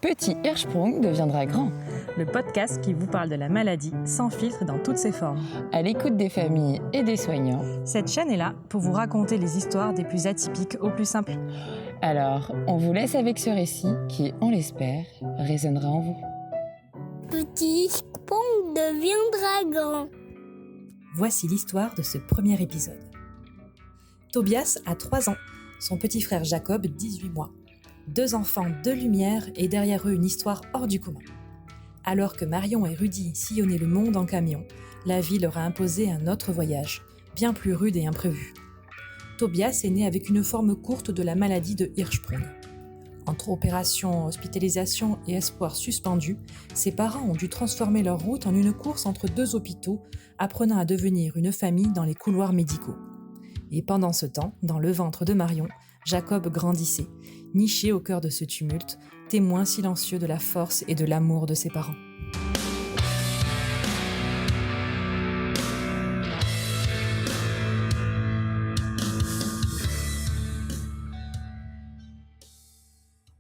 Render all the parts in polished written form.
Petit Hirschsprung deviendra grand. Le podcast qui vous parle de la maladie sans filtre dans toutes ses formes. À l'écoute des familles et des soignants. Cette chaîne est là pour vous raconter les histoires des plus atypiques aux plus simples. Alors, on vous laisse avec ce récit qui, on l'espère, résonnera en vous. Petit Hirschsprung deviendra grand. Voici l'histoire de ce premier épisode. Tobias a 3 ans, son petit frère Jacob 18 mois. 2 enfants, 2 lumières et derrière eux une histoire hors du commun. Alors que Marion et Rudy sillonnaient le monde en camion, la vie leur a imposé un autre voyage, bien plus rude et imprévu. Tobias est né avec une forme courte de la maladie de Hirschsprung. Entre opération, hospitalisation et espoir suspendu, ses parents ont dû transformer leur route en une course entre 2 hôpitaux, apprenant à devenir une famille dans les couloirs médicaux. Et pendant ce temps, dans le ventre de Marion, Jacob grandissait, niché au cœur de ce tumulte, témoin silencieux de la force et de l'amour de ses parents.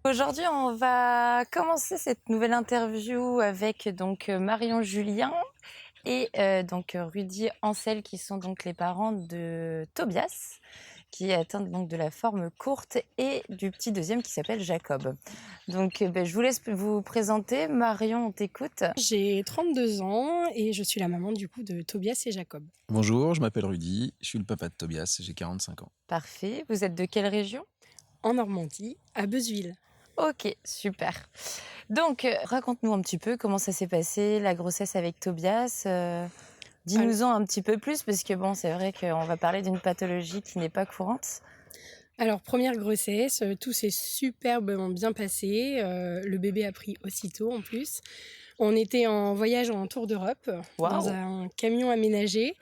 Aujourd'hui, on va commencer cette nouvelle interview avec donc Marion Julien et donc Rudy Ansel, qui sont donc les parents de Tobias, qui est atteint donc de la forme courte, et du petit deuxième qui s'appelle Jacob. Donc je vous laisse vous présenter. Marion, on t'écoute. J'ai 32 ans et je suis la maman du coup de Tobias et Jacob. Bonjour, je m'appelle Rudy, je suis le papa de Tobias, j'ai 45 ans. Parfait. Vous êtes de quelle région ? En Normandie, à Beuzeville. Ok, super. Donc, raconte-nous un petit peu comment ça s'est passé, la grossesse avec Tobias. Dis-nous-en un petit peu plus, parce que bon, c'est vrai qu'on va parler d'une pathologie qui n'est pas courante. Alors, première grossesse, tout s'est superbement bien passé. Le bébé a pris aussitôt en plus. On était en voyage en tour d'Europe, dans un camion aménagé.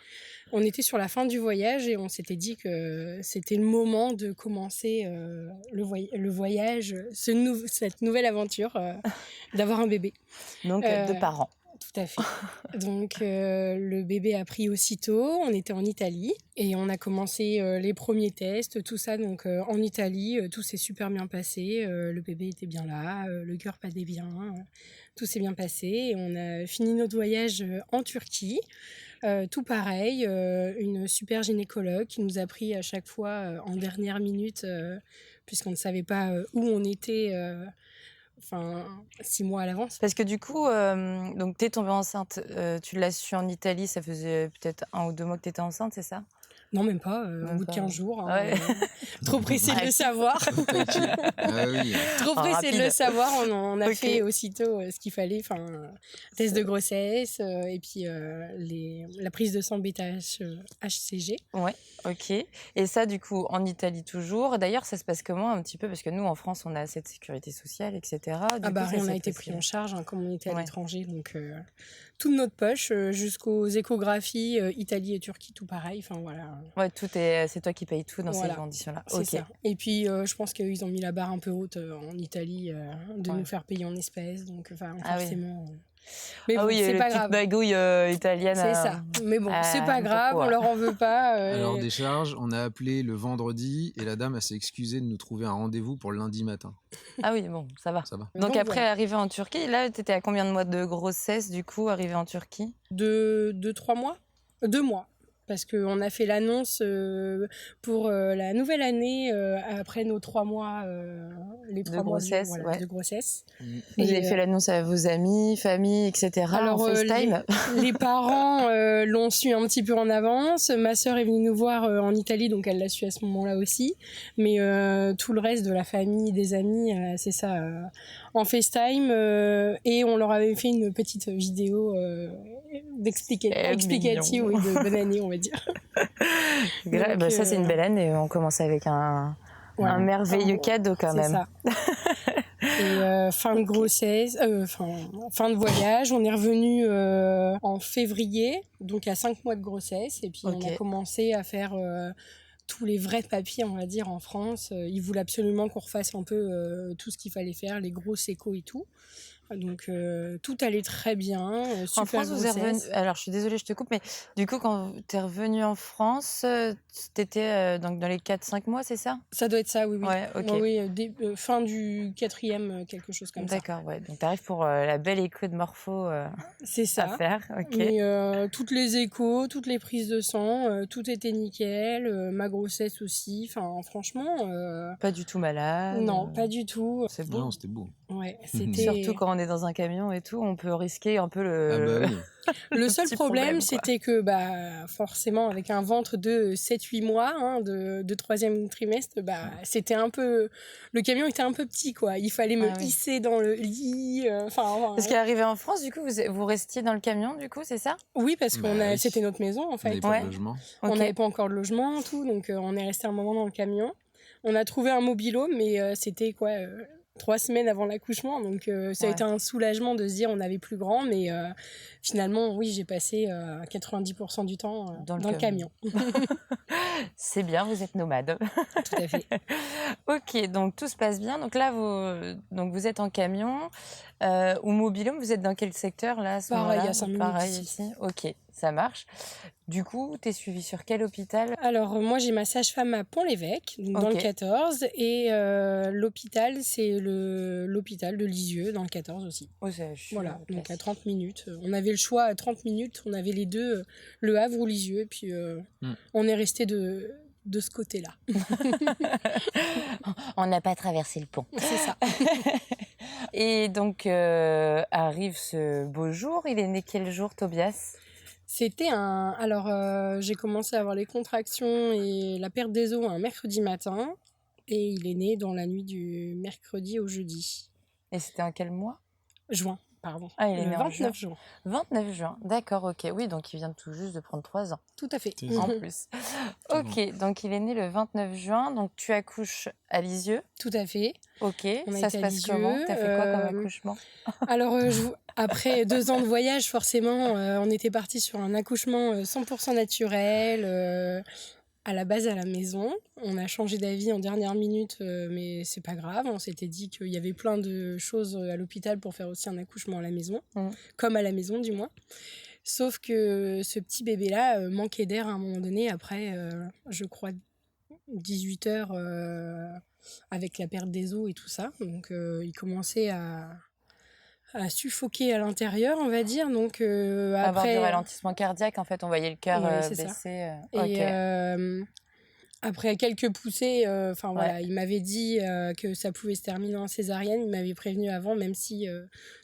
On était sur la fin du voyage et on s'était dit que c'était le moment de commencer le voyage, cette nouvelle aventure d'avoir un bébé. Donc, de parents. Tout à fait. Donc, le bébé a pris aussitôt. On était en Italie et on a commencé les premiers tests, tout ça. Donc, en Italie, tout s'est super bien passé. Le bébé était bien là, le cœur battait bien. Tout s'est bien passé. Et on a fini notre voyage en Turquie. Tout pareil, une super gynécologue qui nous a pris à chaque fois en dernière minute, puisqu'on ne savait pas où on était. 6 mois à l'avance. Parce que du coup, donc t'es tombée enceinte, tu l'as su en Italie, ça faisait peut-être 1 ou 2 mois que t'étais enceinte, c'est ça ? Non, même pas, au bout de 15 jours. Ouais. Trop pressé de le savoir. Ah oui. Trop pressé de le savoir, on a Ok. fait aussitôt ce qu'il fallait, test de grossesse, et puis la prise de sang bêta-HCG. Ouais, ok. Et ça, du coup, en Italie toujours. D'ailleurs, ça se passe comment un petit peu ? Parce que nous, en France, on a cette sécurité sociale, etc. Rien n'a été pris en charge, comme on était à l'étranger. Donc, tout de notre poche, jusqu'aux échographies, Italie et Turquie, tout pareil. Voilà. Ouais, c'est toi qui payes tout dans ces conditions-là. C'est ça. Et puis, je pense qu'ils ont mis la barre un peu haute en Italie, de nous faire payer en espèces. Donc, forcément... Mais bon, c'est pas grave. Bagouille italienne. C'est ça. Mais bon, c'est pas grave, on leur en veut pas. Alors des charges, on a appelé le vendredi et la dame elle s'est excusée de nous trouver un rendez-vous pour le lundi matin. Ah oui, bon, ça va. Ça va. Donc après, voilà. arrivé en Turquie, là, t'étais à combien de mois de grossesse, du coup, arrivé en Turquie ? 3 mois 2 mois. Parce qu'on a fait l'annonce pour la nouvelle année après nos 3 mois, les 3 mois de grossesse. Vous avez fait l'annonce à vos amis, famille, etc. Alors, en FaceTime. les parents l'ont su un petit peu en avance. Ma sœur est venue nous voir en Italie, donc elle l'a su à ce moment-là aussi. Mais tout le reste de la famille, des amis, c'est ça, en FaceTime. Et on leur avait fait une petite vidéo explicative, de bonne année, on va dire. Donc, ça, c'est une belle année. On commence avec un merveilleux cadeau quand même. C'est ça. Et fin de grossesse, fin de voyage, on est revenu en février, donc à 5 mois de grossesse, et puis on a commencé à faire tous les vrais papiers, on va dire, en France. Ils voulaient absolument qu'on refasse un peu tout ce qu'il fallait faire, les grosses échos et tout. Donc tout allait très bien, En super France, vous êtes revenu. grossesse. Alors, je suis désolée, je te coupe, mais du coup, quand tu es revenu en France, t'étais donc dans les 4-5 mois, c'est ça? Ça doit être ça, oui, oui. Ouais, ok. Oui, fin du 4e, quelque chose comme ça. D'accord, ouais. Donc, tu arrives pour la belle écho de morpho C'est à ça. faire. Ok. Mais toutes les échos, toutes les prises de sang, tout était nickel. Ma grossesse aussi. Enfin, franchement, Pas du tout malade. non, pas du tout. C'est Non, beau. c'était beau. Ouais, Surtout c'était. quand on est dans un camion et tout, on peut risquer un peu Ah bah le, oui. Le seul petit problème, quoi. c'était que forcément, avec un ventre de 7-8 mois, de 3e trimestre, c'était un peu. Le camion était un peu petit, quoi. Il fallait me Ah oui. hisser dans le lit. Ce qui est arrivé en France, du coup, vous restiez dans le camion, du coup, c'est ça? Oui, parce Bah oui. c'était notre maison, en On fait. n'avait pas Ouais. de logement. On Ok. n'avait pas encore de logement, tout, donc on est resté un moment dans le camion. On a trouvé un mobilo-home, mais c'était quoi 3 semaines avant l'accouchement, donc ça a Ouais. été un soulagement de se dire on avait plus grand, mais finalement, oui, j'ai passé 90% du temps Dans le dans le camion. C'est bien, vous êtes nomade. Tout à fait. Ok, donc tout se passe bien. Donc là, vous êtes en camion ou mobil-home. Vous êtes dans quel secteur là à ce Pareil, moment-là? à 5 minutes Pareil d'ici. ici. Ok, ça marche. Du coup, t'es suivi sur quel hôpital? Alors, moi, j'ai ma sage-femme à Pont-l'Évêque, donc dans le Ok. 14, et l'hôpital, c'est l'hôpital de Lisieux, dans le 14 aussi. Oh, je suis Voilà, donc à classique. 30 minutes. On avait le choix à 30 minutes, on avait les deux, le Havre ou Lisieux, et puis on est resté de ce côté-là. On n'a pas traversé le pont. C'est ça. Et donc arrive ce beau jour. Il est né quel jour, Tobias? C'était un. Alors, j'ai commencé à avoir les contractions et la perte des os un mercredi matin, et il est né dans la nuit du mercredi au jeudi. Et c'était en quel mois? Juin, pardon. Ah, il est Le né en juin. 29 juin. 29 juin, d'accord, ok. Oui, donc il vient tout juste de prendre 3 ans. Tout à fait. C'est ça. En plus. Ok, donc il est né le 29 juin, donc tu accouches à Lisieux. Tout à fait. Ok, On a ça été se à passe Lisieux, comment? T'as fait quoi comme accouchement? Alors, après 2 ans de voyage, forcément, on était parti sur un accouchement 100% naturel, à la base à la maison. On a changé d'avis en dernière minute, mais c'est pas grave. On s'était dit qu'il y avait plein de choses à l'hôpital pour faire aussi un accouchement à la maison, comme à la maison du moins. Sauf que ce petit bébé-là manquait d'air à un moment donné, après, je crois, 18 heures avec la perte des os et tout ça. Donc, il commençait à suffoquer à l'intérieur, on va dire. Donc, Avoir du après, ralentissement cardiaque, en fait, on voyait le cœur Ouais, c'est ça. baisser. et après quelques poussées, voilà, Ouais. il m'avait dit que ça pouvait se terminer en césarienne. Il m'avait prévenu avant, même si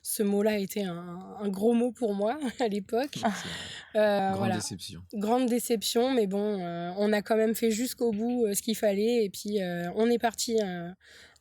ce mot-là était un gros mot pour moi à l'époque. Grande Voilà. déception. Grande déception, mais bon, on a quand même fait jusqu'au bout ce qu'il fallait. Et puis, on est parti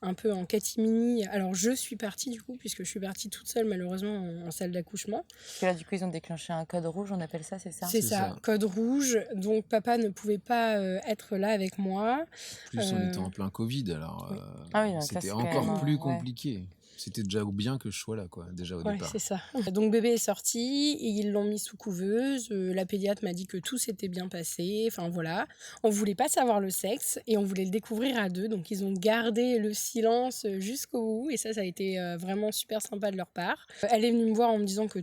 un peu en catimini. Alors, je suis partie du coup, puisque je suis partie toute seule, malheureusement, en salle d'accouchement. Parce que là, du coup, ils ont déclenché un code rouge, on appelle ça, c'est ça? C'est C'est ça, ça. code rouge. Donc, papa ne pouvait pas être là avec moi. Plus on était en plein Covid, alors Ah oui, donc ça, c'était c'est quand encore même, plus ouais. compliqué. C'était déjà bien que je sois là, quoi, déjà au Ouais, départ. c'est ça. Donc bébé est sorti, et ils l'ont mis sous couveuse. La pédiatre m'a dit que tout s'était bien passé. Enfin voilà. On voulait pas savoir le sexe et on voulait le découvrir à 2. Donc ils ont gardé le silence jusqu'au bout et ça a été vraiment super sympa de leur part. Elle est venue me voir en me disant que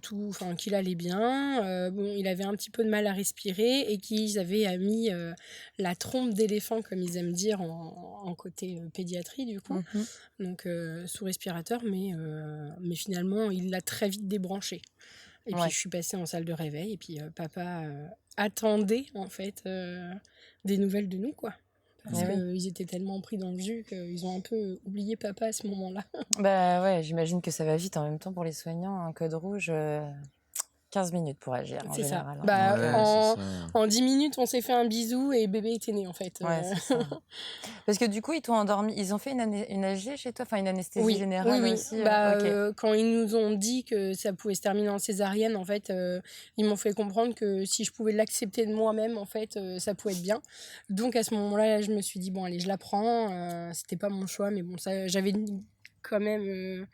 qu'il allait bien. Bon, il avait un petit peu de mal à respirer et qu'ils avaient mis la trompe d'éléphant, comme ils aiment dire, en côté pédiatrie du coup. Donc sous respirateur, mais finalement il l'a très vite débranché. Et puis je suis passée en salle de réveil et puis papa attendait en fait des nouvelles de nous, quoi. Parce qu'ils étaient tellement pris dans le jus qu'ils ont un peu oublié papa à ce moment-là. Bah ouais, j'imagine que ça va vite en même temps pour les soignants. Un code rouge, 15 minutes pour agir en C'est ça. général. Ouais, c'est ça. En 10 minutes, on s'est fait un bisou et bébé était né en fait. Ouais, c'est ça. Parce que du coup, ils t'ont endormi. Ils ont fait une AG chez toi, enfin une anesthésie Oui, générale oui. aussi. Ok. Quand ils nous ont dit que ça pouvait se terminer en césarienne, en fait, ils m'ont fait comprendre que si je pouvais l'accepter de moi-même, en fait, ça pouvait être bien. Donc à ce moment-là, je me suis dit bon allez, je la prends. C'était pas mon choix, mais bon, ça, j'avais quand même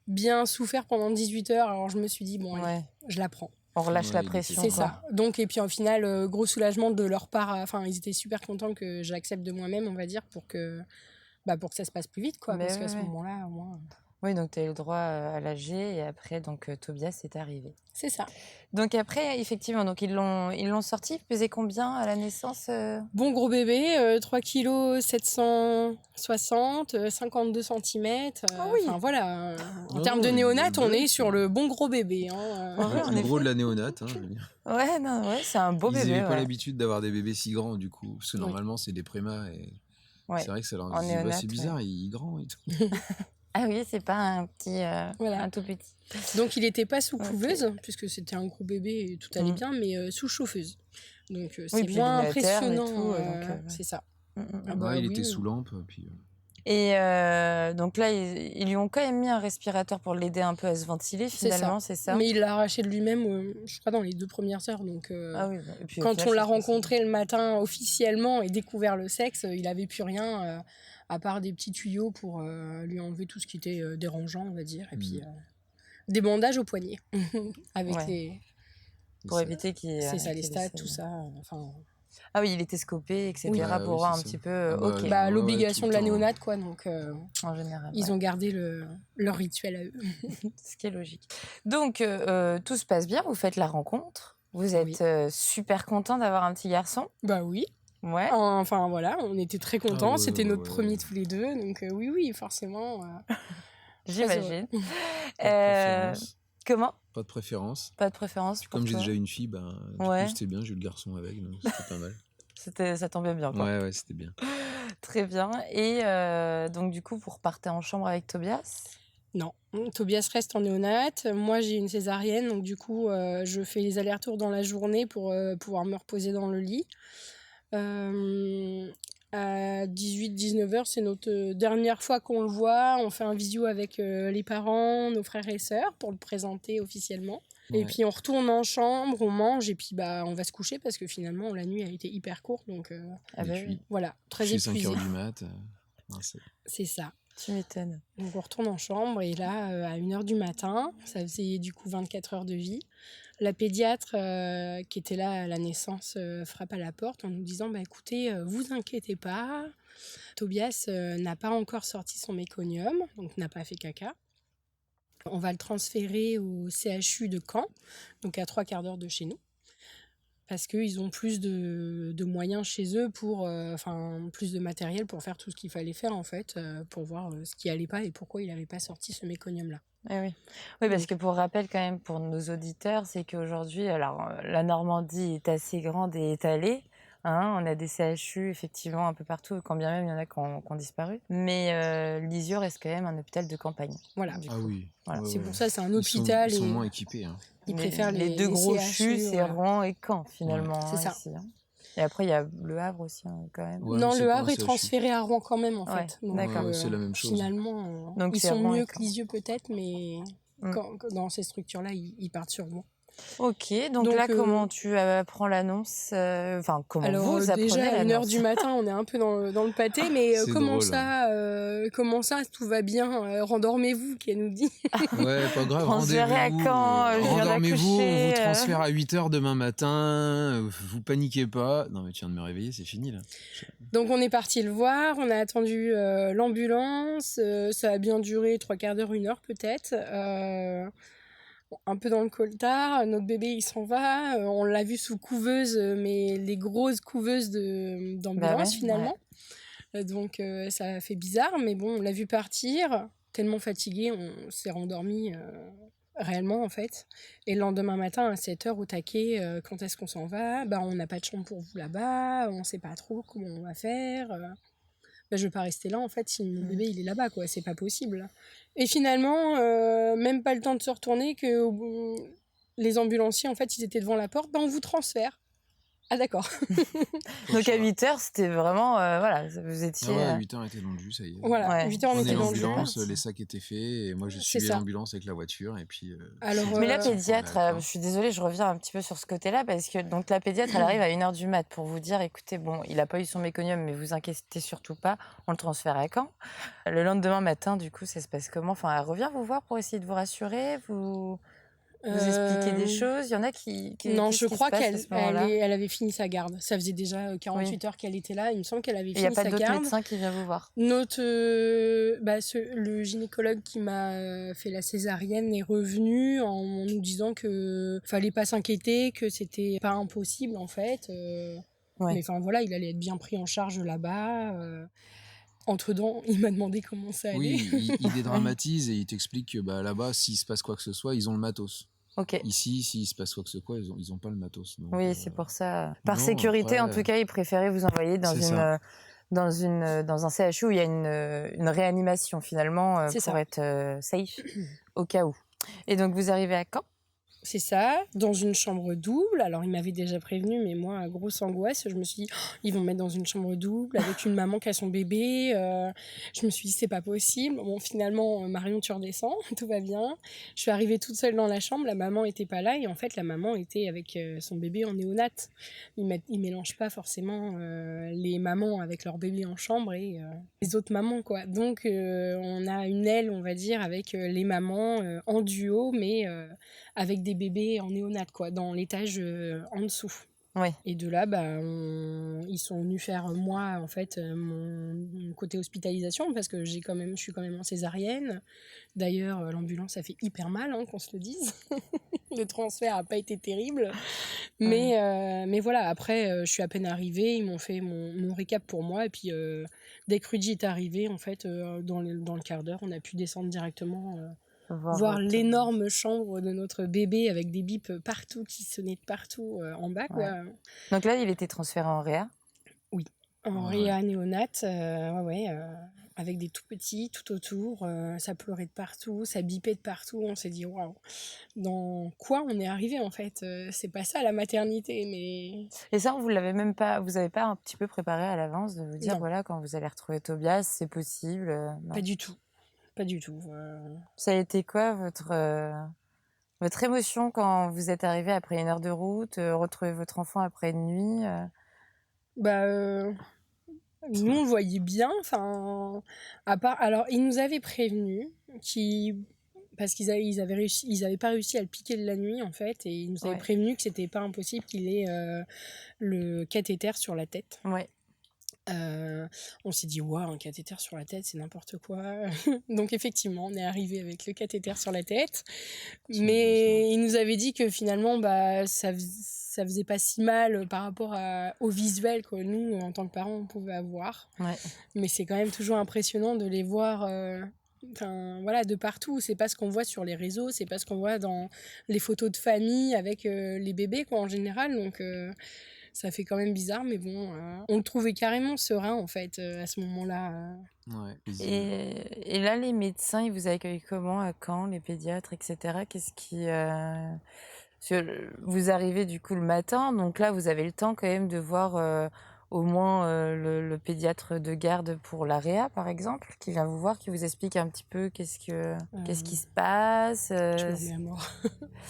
bien souffert pendant 18 heures. Alors je me suis dit bon allez, je la prends. On relâche la il pression. C'est quoi. ça. Donc, et puis au final, gros soulagement de leur part. Enfin, ils étaient super contents que j'accepte de moi-même, on va dire, pour que ça se passe plus vite, quoi. Mais Parce qu'à ouais, ce ouais. moment-là, moi. Oui, donc tu as eu le droit à l'AG et après, donc Tobias est arrivé. C'est ça. Donc après, effectivement, donc ils l'ont sorti. Il pesait combien à la naissance Bon gros bébé, 3 kg 760, 52 cm. Ah oui. Enfin voilà, en Non, termes de il est néonat, on bon, est sur ça. le bon gros bébé. Hein. En vrai, Le en plus gros effet. de la néonate. Hein. Ouais, non, ouais, c'est un beau Ils bébé. n'avaient pas Ouais. l'habitude d'avoir des bébés si grands, du coup. Parce que Oui. normalement, c'est des prémas. Et Ouais. c'est vrai que ça leur En dit, bah, néonate, c'est bizarre, il est grand et tout. Ah oui, c'est pas un petit, Voilà. un tout petit. Donc il n'était pas sous Ok. couveuse, puisque c'était un gros bébé et tout allait Mm. bien, mais sous chauffeuse. Donc Oui, c'est puis moins il est à terme et impressionnant. tout, donc, ouais. C'est ça. Mm, mm, Ah mm. bah Ouais, il oui. était sous lampe. Puis, Et donc là, ils lui ont quand même mis un respirateur pour l'aider un peu à se ventiler, C'est ça. finalement, c'est ça? Mais il l'a arraché de lui-même, je crois, dans les 2 premières heures. Donc Ah oui, et puis au quand final, on ça l'a se passe bien. rencontré le matin officiellement et découvert le sexe, il n'avait plus rien à part des petits tuyaux pour lui enlever tout ce qui était dérangeant, on va dire. Et puis des bandages au poignet avec Ouais. les... Pour éviter qu'il C'est ça, les qu'il stats, décède. tout ça. Enfin, Ah oui, il était scopé, etc. Oui. Bah pour oui, voir c'est un ça. petit peu. Ah bah, Ok, bah, ouais, l'obligation tout de le la temps. néonate, quoi. Donc en général. ils ouais. ont gardé leur rituel à eux. Ce qui est logique. Donc, tout se passe bien, vous faites la rencontre. Vous êtes super content d'avoir un petit garçon. Bah oui. Ouais. Enfin voilà, on était très contents. ouais, C'était notre ouais. premier tous les deux. Donc oui, forcément. J'imagine. Pas de Euh, préférence. comment? Pas de préférence. Pas de préférence pour Comme j'ai toi? déjà une fille, ben, du Ouais. coup, c'était bien, j'ai eu le garçon avec, donc c'était pas mal. Ça tombait bien, quoi. Ouais, c'était bien. Très bien. Et donc, du coup, vous repartez en chambre avec Tobias? Non, Tobias reste en néonate. Moi, j'ai une césarienne, donc du coup, je fais les allers-retours dans la journée pour pouvoir me reposer dans le lit. À 18-19 heures, c'est notre dernière fois qu'on le voit. On fait un visio avec les parents, nos frères et sœurs pour le présenter officiellement. Et Ouais. puis on retourne en chambre, on mange et puis bah on va se coucher parce que finalement la nuit a été hyper courte. Donc Ah Et bah puis, oui, voilà, très chez 5 épuisé. heures du mat. Non, C'est ça. tu m'étonnes. Donc on retourne en chambre et là, à 1h du matin, ça faisait du coup 24 heures de vie. La pédiatre qui était là à la naissance frappe à la porte en nous disant bah, écoutez, vous inquiétez pas, Tobias n'a pas encore sorti son méconium, donc n'a pas fait caca. On va le transférer au CHU de Caen, donc à 3/4 d'heure de chez nous, parce qu'ils ont plus de moyens chez eux pour, plus de matériel pour faire tout ce qu'il fallait faire en fait, pour voir ce qui allait pas et pourquoi il n'avait pas sorti ce méconium-là. Eh oui. Oui, parce Donc, que pour rappel, quand même, pour nos auditeurs, c'est qu'aujourd'hui, alors, la Normandie est assez grande et étalée. Hein, on a des CHU, effectivement, un peu partout, quand bien même il y en a qui ont disparu. Mais Lisieux reste quand même un hôpital de campagne. voilà. du Ah coup. oui. Voilà. Ouais, C'est ouais. pour ça, c'est un Ils hôpital sont et moins équipés. Hein. ils Les- préfèrent les deux gros CHU, CHU, c'est voilà. Rouen et Caen, finalement. C'est ça. Ici, hein. Et après, il y a le Havre aussi, hein, quand même. Ouais, Non, mais c'est le pas un Havre est CHU. transféré à Rouen quand même, en Ouais, fait. Donc, d'accord. Ouais, c'est la même chose. Finalement, Donc, ils c'est sont Rouen et mieux Caen. que Lisieux peut-être, mais Mm. dans ces structures-là, ils partent sur Rouen. Ok, donc là, comment tu apprends l'annonce Enfin, comment Alors vous apprenez déjà, à 1h l'annonce? du matin, on est un peu dans le pâté, mais C'est comment drôle. ça, tout va bien, rendormez-vous, qu'elle nous dit. Ouais, pas grave, Transféré à rendez-vous. Caen, je viens Rendormez-vous, on d'accoucher, vous transfère à 8h demain matin, vous paniquez pas. Non mais tu viens de me réveiller, c'est fini là. Donc on est parti le voir, on a attendu l'ambulance, ça a bien duré 3/4 d'heure, 1 heure peut-être. Un peu dans le coltard, notre bébé il s'en va, on l'a vu sous couveuse, mais les grosses couveuses d'ambulance ouais, finalement. Donc ça a fait bizarre, mais bon, on l'a vu partir, tellement fatigué, on s'est rendormi réellement en fait. Et le lendemain matin à 7h au taquet, quand est-ce qu'on s'en va? Bah on n'a pas de chambre pour vous là-bas, on sait pas trop comment on va faire. Bah, je vais pas rester là en fait si mon bébé il est là-bas quoi, c'est pas possible. Et finalement, même pas le temps de se retourner que les ambulanciers en fait ils étaient devant la porte, bah on vous transfère. Ah d'accord. Donc à 8h, c'était vraiment, voilà, vous Ah étiez... ouais, 8h était dans le jus, ça y est. Voilà, Ouais. 8h on Prenez était dans le jus. l'ambulance, les sacs étaient faits, et moi je C'est suivais ça. l'ambulance avec la voiture, et puis... Alors, Mais la c'est pédiatre, pour la- je suis désolée, je reviens un petit peu sur ce côté-là, parce que donc la pédiatre, elle arrive à 1h du mat pour vous dire, écoutez, bon, il n'a pas eu son méconium, mais vous inquiétez surtout pas, on le transfère à Caen. Le lendemain matin, du coup, ça se passe comment? Enfin, elle revient vous voir pour essayer de vous rassurer, vous... vous expliquer des choses? Il y en a qui Non, qu'est-ce je qui se crois passe à qu'elle ce moment-là? elle avait fini sa garde. Ça faisait déjà 48 heures qu'elle était là. Il me semble qu'elle avait Il n'y a fini pas sa d'autres garde. médecins qui viennent vous voir? Le gynécologue qui m'a fait la césarienne est revenu en nous disant que fallait pas s'inquiéter, que c'était pas impossible en fait. Mais enfin voilà, il allait être bien pris en charge là-bas. Entre-temps, il m'a demandé comment ça allait. Oui, il dédramatise et il t'explique que là-bas, s'il se passe quoi que ce soit, ils ont le matos. OK. Ici, s'il se passe quoi que ce soit, ils ont pas le matos. Donc, Oui, c'est pour ça. Par non, sécurité, en après, tout cas, ils préféraient vous envoyer dans c'est ça. dans un CHU où il y a une réanimation finalement, C'est pour ça. être safe au cas où. Et donc vous arrivez à Caen? C'est ça, dans une chambre double. Alors, il m'avait déjà prévenu, mais moi, grosse angoisse. Je me suis dit, oh, ils vont me mettre dans une chambre double avec une maman qui a son bébé. Je me suis dit, c'est pas possible. Bon, finalement, Marion, tu redescends, tout va bien. Je suis arrivée toute seule dans la chambre, la maman était pas là. Et en fait, la maman était avec son bébé en néonat. Ils mélangent pas forcément les mamans avec leur bébé en chambre et les autres mamans, quoi. Donc, on a une aile, on va dire, avec les mamans en duo, mais avec des bébés en néonat, quoi, dans l'étage en dessous. Oui. Et de là, ils sont venus faire, moi, en fait, mon côté hospitalisation, parce que je suis quand même en césarienne. D'ailleurs, l'ambulance a fait hyper mal, hein, qu'on se le dise. Le transfert n'a pas été terrible. Mais voilà, après, je suis à peine arrivée, ils m'ont fait mon récap pour moi. Et puis, dès que Rudy est arrivé, en fait, dans le quart d'heure, on a pu descendre directement voir l'énorme chambre de notre bébé avec des bips partout qui sonnaient de partout en bas, quoi. Ouais. Donc là, il était transféré en réa? Oui, en réa néonat, avec des tout petits tout autour. Ça pleurait de partout, ça bipait de partout. On s'est dit, waouh, dans quoi on est arrivé en fait? C'est pas ça la maternité, mais. Et ça, vous l'avez même pas, vous avez pas un petit peu préparé à l'avance de vous dire, Non. voilà, quand vous allez retrouver Tobias, c'est possible? Non. Pas du tout. Pas du tout. Ça a été quoi votre émotion quand vous êtes arrivé après 1 heure de route, retrouver votre enfant après une nuit? Nous, on le voyait bien. Enfin, à part. Alors, ils nous avaient prévenus parce qu'ils avaient pas réussi à le piquer de la nuit, en fait, et ils nous avaient prévenu que c'était pas impossible qu'il ait le cathéter sur la tête. Ouais. On s'est dit, waouh, un cathéter sur la tête, c'est n'importe quoi. Donc, effectivement, on est arrivé avec le cathéter sur la tête. Mais ils nous avaient dit que finalement, ça faisait pas si mal par rapport au visuel que nous, en tant que parents, on pouvait avoir. Ouais. Mais c'est quand même toujours impressionnant de les voir de partout. C'est pas ce qu'on voit sur les réseaux, c'est pas ce qu'on voit dans les photos de famille avec les bébés, quoi, en général. Donc, ça fait quand même bizarre, mais bon, on le trouvait carrément serein, en fait, à ce moment-là. Et là, les médecins, ils vous accueillent comment à Caen, les pédiatres, etc. Qu'est-ce qui... parce que vous arrivez du coup le matin, donc là, vous avez le temps quand même de voir au moins le pédiatre de garde pour la réa, par exemple, qui vient vous voir, qui vous explique un petit peu qu'est-ce qui se passe. Je m'en mets à mort.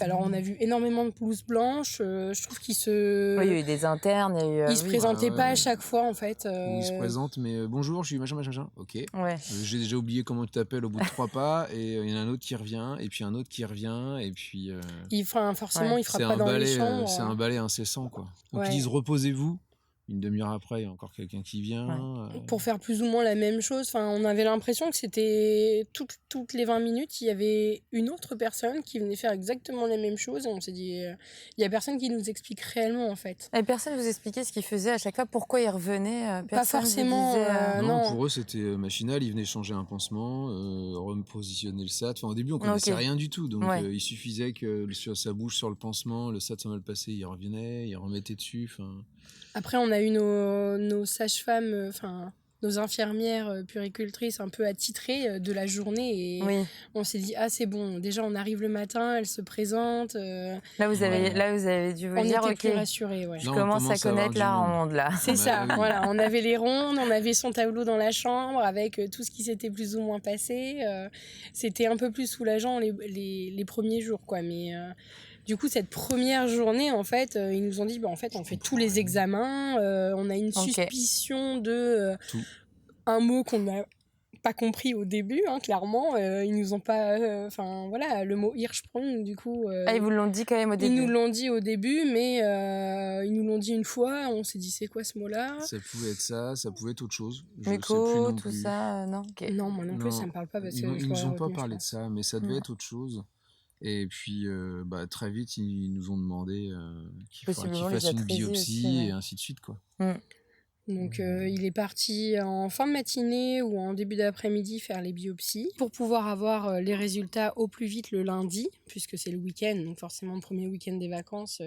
Alors, on a vu énormément de pelouses blanches. Je trouve qu'ils se... Oui, il y a eu des internes. Ils se présentaient pas à chaque fois, en fait. Ils se présentent, mais bonjour, je suis machin. Ok. Ouais. J'ai déjà oublié comment tu t'appelles au bout de 3 pas, et il y en a un autre qui revient, et puis un autre qui revient, et puis. Forcément, ils frappent pas dans les chambres. C'est un balai incessant, quoi. Donc ils disent reposez-vous. Une demi-heure après, il y a encore quelqu'un qui vient. Pour faire plus ou moins la même chose. Enfin, on avait l'impression que c'était toutes les 20 minutes, il y avait une autre personne qui venait faire exactement la même chose. Et on s'est dit, il n'y a personne qui nous explique réellement, en fait. Et personne vous expliquait ce qu'il faisait à chaque fois, pourquoi il revenait? Pas forcément. Non, pour eux, c'était machinal. Ils venaient changer un pansement, repositionner le SAT. Enfin, au début, on connaissait rien du tout. Donc, il suffisait que ça bouge sur le pansement, le SAT s'en mal passé, il revenait, il remettait dessus. Après, on a eu nos sages-femmes, nos infirmières puéricultrices un peu attitrées de la journée. Et on s'est dit, c'est bon, déjà on arrive le matin, elles se présentent. Là, vous avez dû vous dire, on était plus rassurés. Je commence à connaître la ronde, là. C'est ça, voilà. On avait les rondes, on avait son tableau dans la chambre avec tout ce qui s'était plus ou moins passé. C'était un peu plus soulageant les premiers jours, quoi. Mais... Du coup, cette première journée, en fait, ils nous ont dit, en fait, on fait tous les examens, on a une suspicion de un mot qu'on n'a pas compris au début, hein, clairement. Ils nous ont pas... voilà, le mot Hirschsprung, du coup... ils vous l'ont dit quand même au début. Ils nous l'ont dit au début, mais ils nous l'ont dit une fois. On s'est dit, c'est quoi ce mot-là? Ça pouvait être ça pouvait être autre chose. Je sais plus Méco, non tout plus. ça, non? Okay. Non, moi non plus, ça me parle pas. Parce que ils nous ont pas parlé de ça, mais ça devait être autre chose. Et puis, très vite, ils nous ont demandé qu'il fasse une biopsie aussi, et ainsi de suite, quoi. Donc, il est parti en fin de matinée ou en début d'après-midi faire les biopsies pour pouvoir avoir les résultats au plus vite le lundi, puisque c'est le week-end, donc forcément le premier week-end des vacances,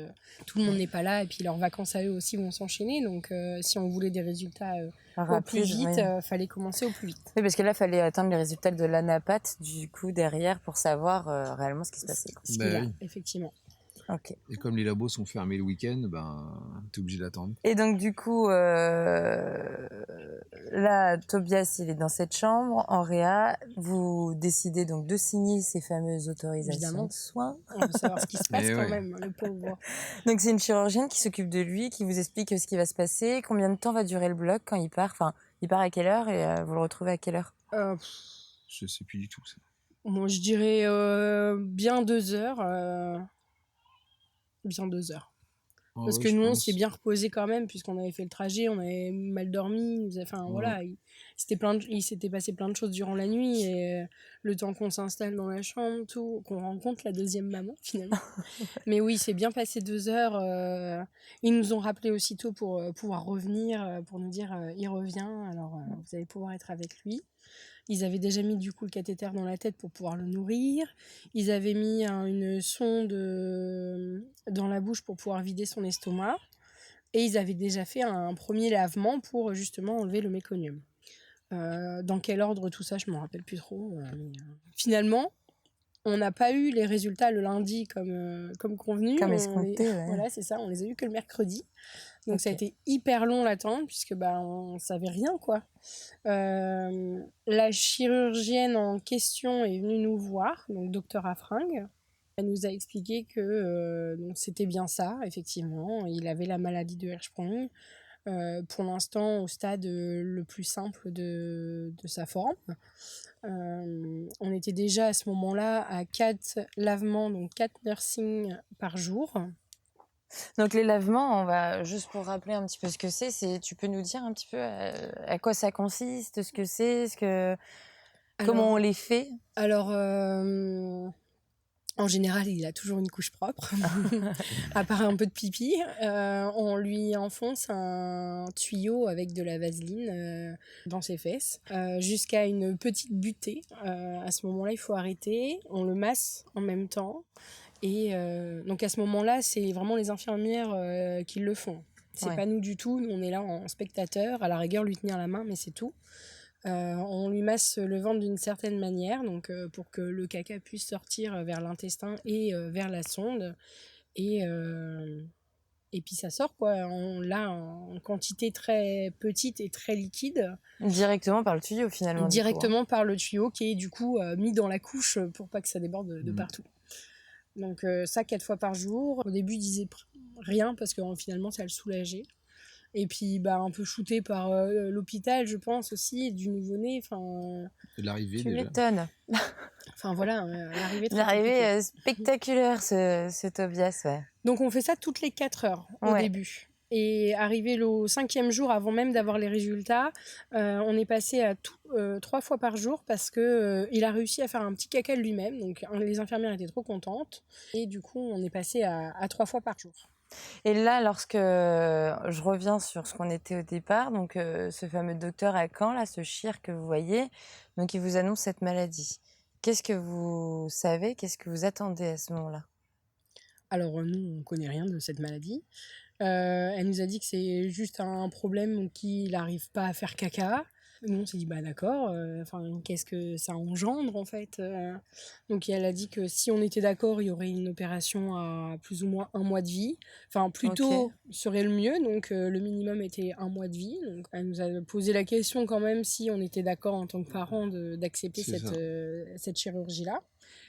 tout le monde n'est pas là, et puis leurs vacances à eux aussi vont s'enchaîner. Donc, si on voulait des résultats au plus vite, fallait commencer au plus vite. Oui, parce que là, il fallait attendre les résultats de l'anapath, du coup, derrière, pour savoir réellement ce qui se passait. Effectivement. Okay. Et comme les labos sont fermés le week-end, t'es obligé d'attendre. Et donc du coup, là, Tobias, il est dans cette chambre, en réa. Vous décidez donc de signer ces fameuses autorisations de soins. On veut savoir ce qui se passe quand même, le pauvre. Donc c'est une chirurgienne qui s'occupe de lui, qui vous explique ce qui va se passer, combien de temps va durer le bloc quand il part. Enfin, il part à quelle heure et vous le retrouvez à quelle heure? Je sais plus du tout ça. Moi, je dirais bien 2 heures. Bien 2 heures. Parce que nous, on s'est bien reposé quand même, puisqu'on avait fait le trajet, on avait mal dormi. Voilà, il s'était passé plein de choses durant la nuit, et le temps qu'on s'installe dans la chambre, tout, qu'on rencontre la deuxième maman, finalement. Mais oui, c'est bien passé 2 heures. Ils nous ont rappelé aussitôt pour pouvoir revenir, pour nous dire il revient, alors vous allez pouvoir être avec lui. Ils avaient déjà mis du coup le cathéter dans la tête pour pouvoir le nourrir. Ils avaient mis une sonde dans la bouche pour pouvoir vider son estomac. Et ils avaient déjà fait un premier lavement pour justement enlever le méconium. Dans quel ordre tout ça, je ne me rappelle plus trop. Finalement, on n'a pas eu les résultats le lundi comme convenu. Comme escompté, Voilà, c'est ça, on les a eu que le mercredi. Donc ça a été hyper long l'attente, puisque on savait rien, quoi. La chirurgienne en question est venue nous voir, donc docteur Afringue. Elle nous a expliqué que donc c'était bien ça, effectivement. Il avait la maladie de Hirschsprung. Pour l'instant, au stade le plus simple de sa forme. On était déjà à ce moment-là à 4 lavements, donc 4 nursings par jour. Donc les lavements, on va juste pour rappeler un petit peu ce que c'est, tu peux nous dire un petit peu à quoi ça consiste, ce que c'est, comment on les fait? Alors, en général, il a toujours une couche propre, à part un peu de pipi. On lui enfonce un tuyau avec de la vaseline dans ses fesses, jusqu'à une petite butée. À ce moment-là, il faut arrêter. On le masse en même temps. Et donc à ce moment-là, c'est vraiment les infirmières qui le font. C'est pas nous du tout. Nous, on est là en spectateur, à la rigueur, lui tenir la main, mais c'est tout. On lui masse le ventre d'une certaine manière, donc pour que le caca puisse sortir vers l'intestin et vers la sonde. Et puis ça sort, quoi. On l'a en quantité très petite et très liquide. Directement par le tuyau, finalement. Directement par le tuyau qui est du coup mis dans la couche pour pas que ça déborde de partout. Donc ça 4 fois par jour. Au début, il disait rien parce que finalement, ça le soulageait. Et puis un peu shooté par l'hôpital, je pense aussi, du nouveau-né. L'arrivée, tu m'étonnes. Voilà, l'arrivée spectaculaire, ce Tobias, ouais. Donc on fait ça toutes les 4 heures au début. Et arrivé au 5e jour, avant même d'avoir les résultats, on est passé à 3 fois par jour parce qu'il a réussi à faire un petit caca lui-même. Donc les infirmières étaient trop contentes. Et du coup, on est passé à 3 fois par jour. Et là, lorsque je reviens sur ce qu'on était au départ, donc ce fameux docteur à Caen, là, ce chir que vous voyez, donc il vous annonce cette maladie. Qu'est-ce que vous savez, qu'est-ce que vous attendez à ce moment-là? Alors nous, on ne connaît rien de cette maladie. Elle nous a dit que c'est juste un problème qu'il n'arrive pas à faire caca. Nous, on s'est dit, d'accord, qu'est-ce que ça engendre, en fait. Donc, elle a dit que si on était d'accord, il y aurait une opération à plus ou moins 1 mois de vie. Plus tôt serait le mieux, donc le minimum était 1 mois de vie. Donc, elle nous a posé la question quand même si on était d'accord en tant que parents d'accepter cette chirurgie-là.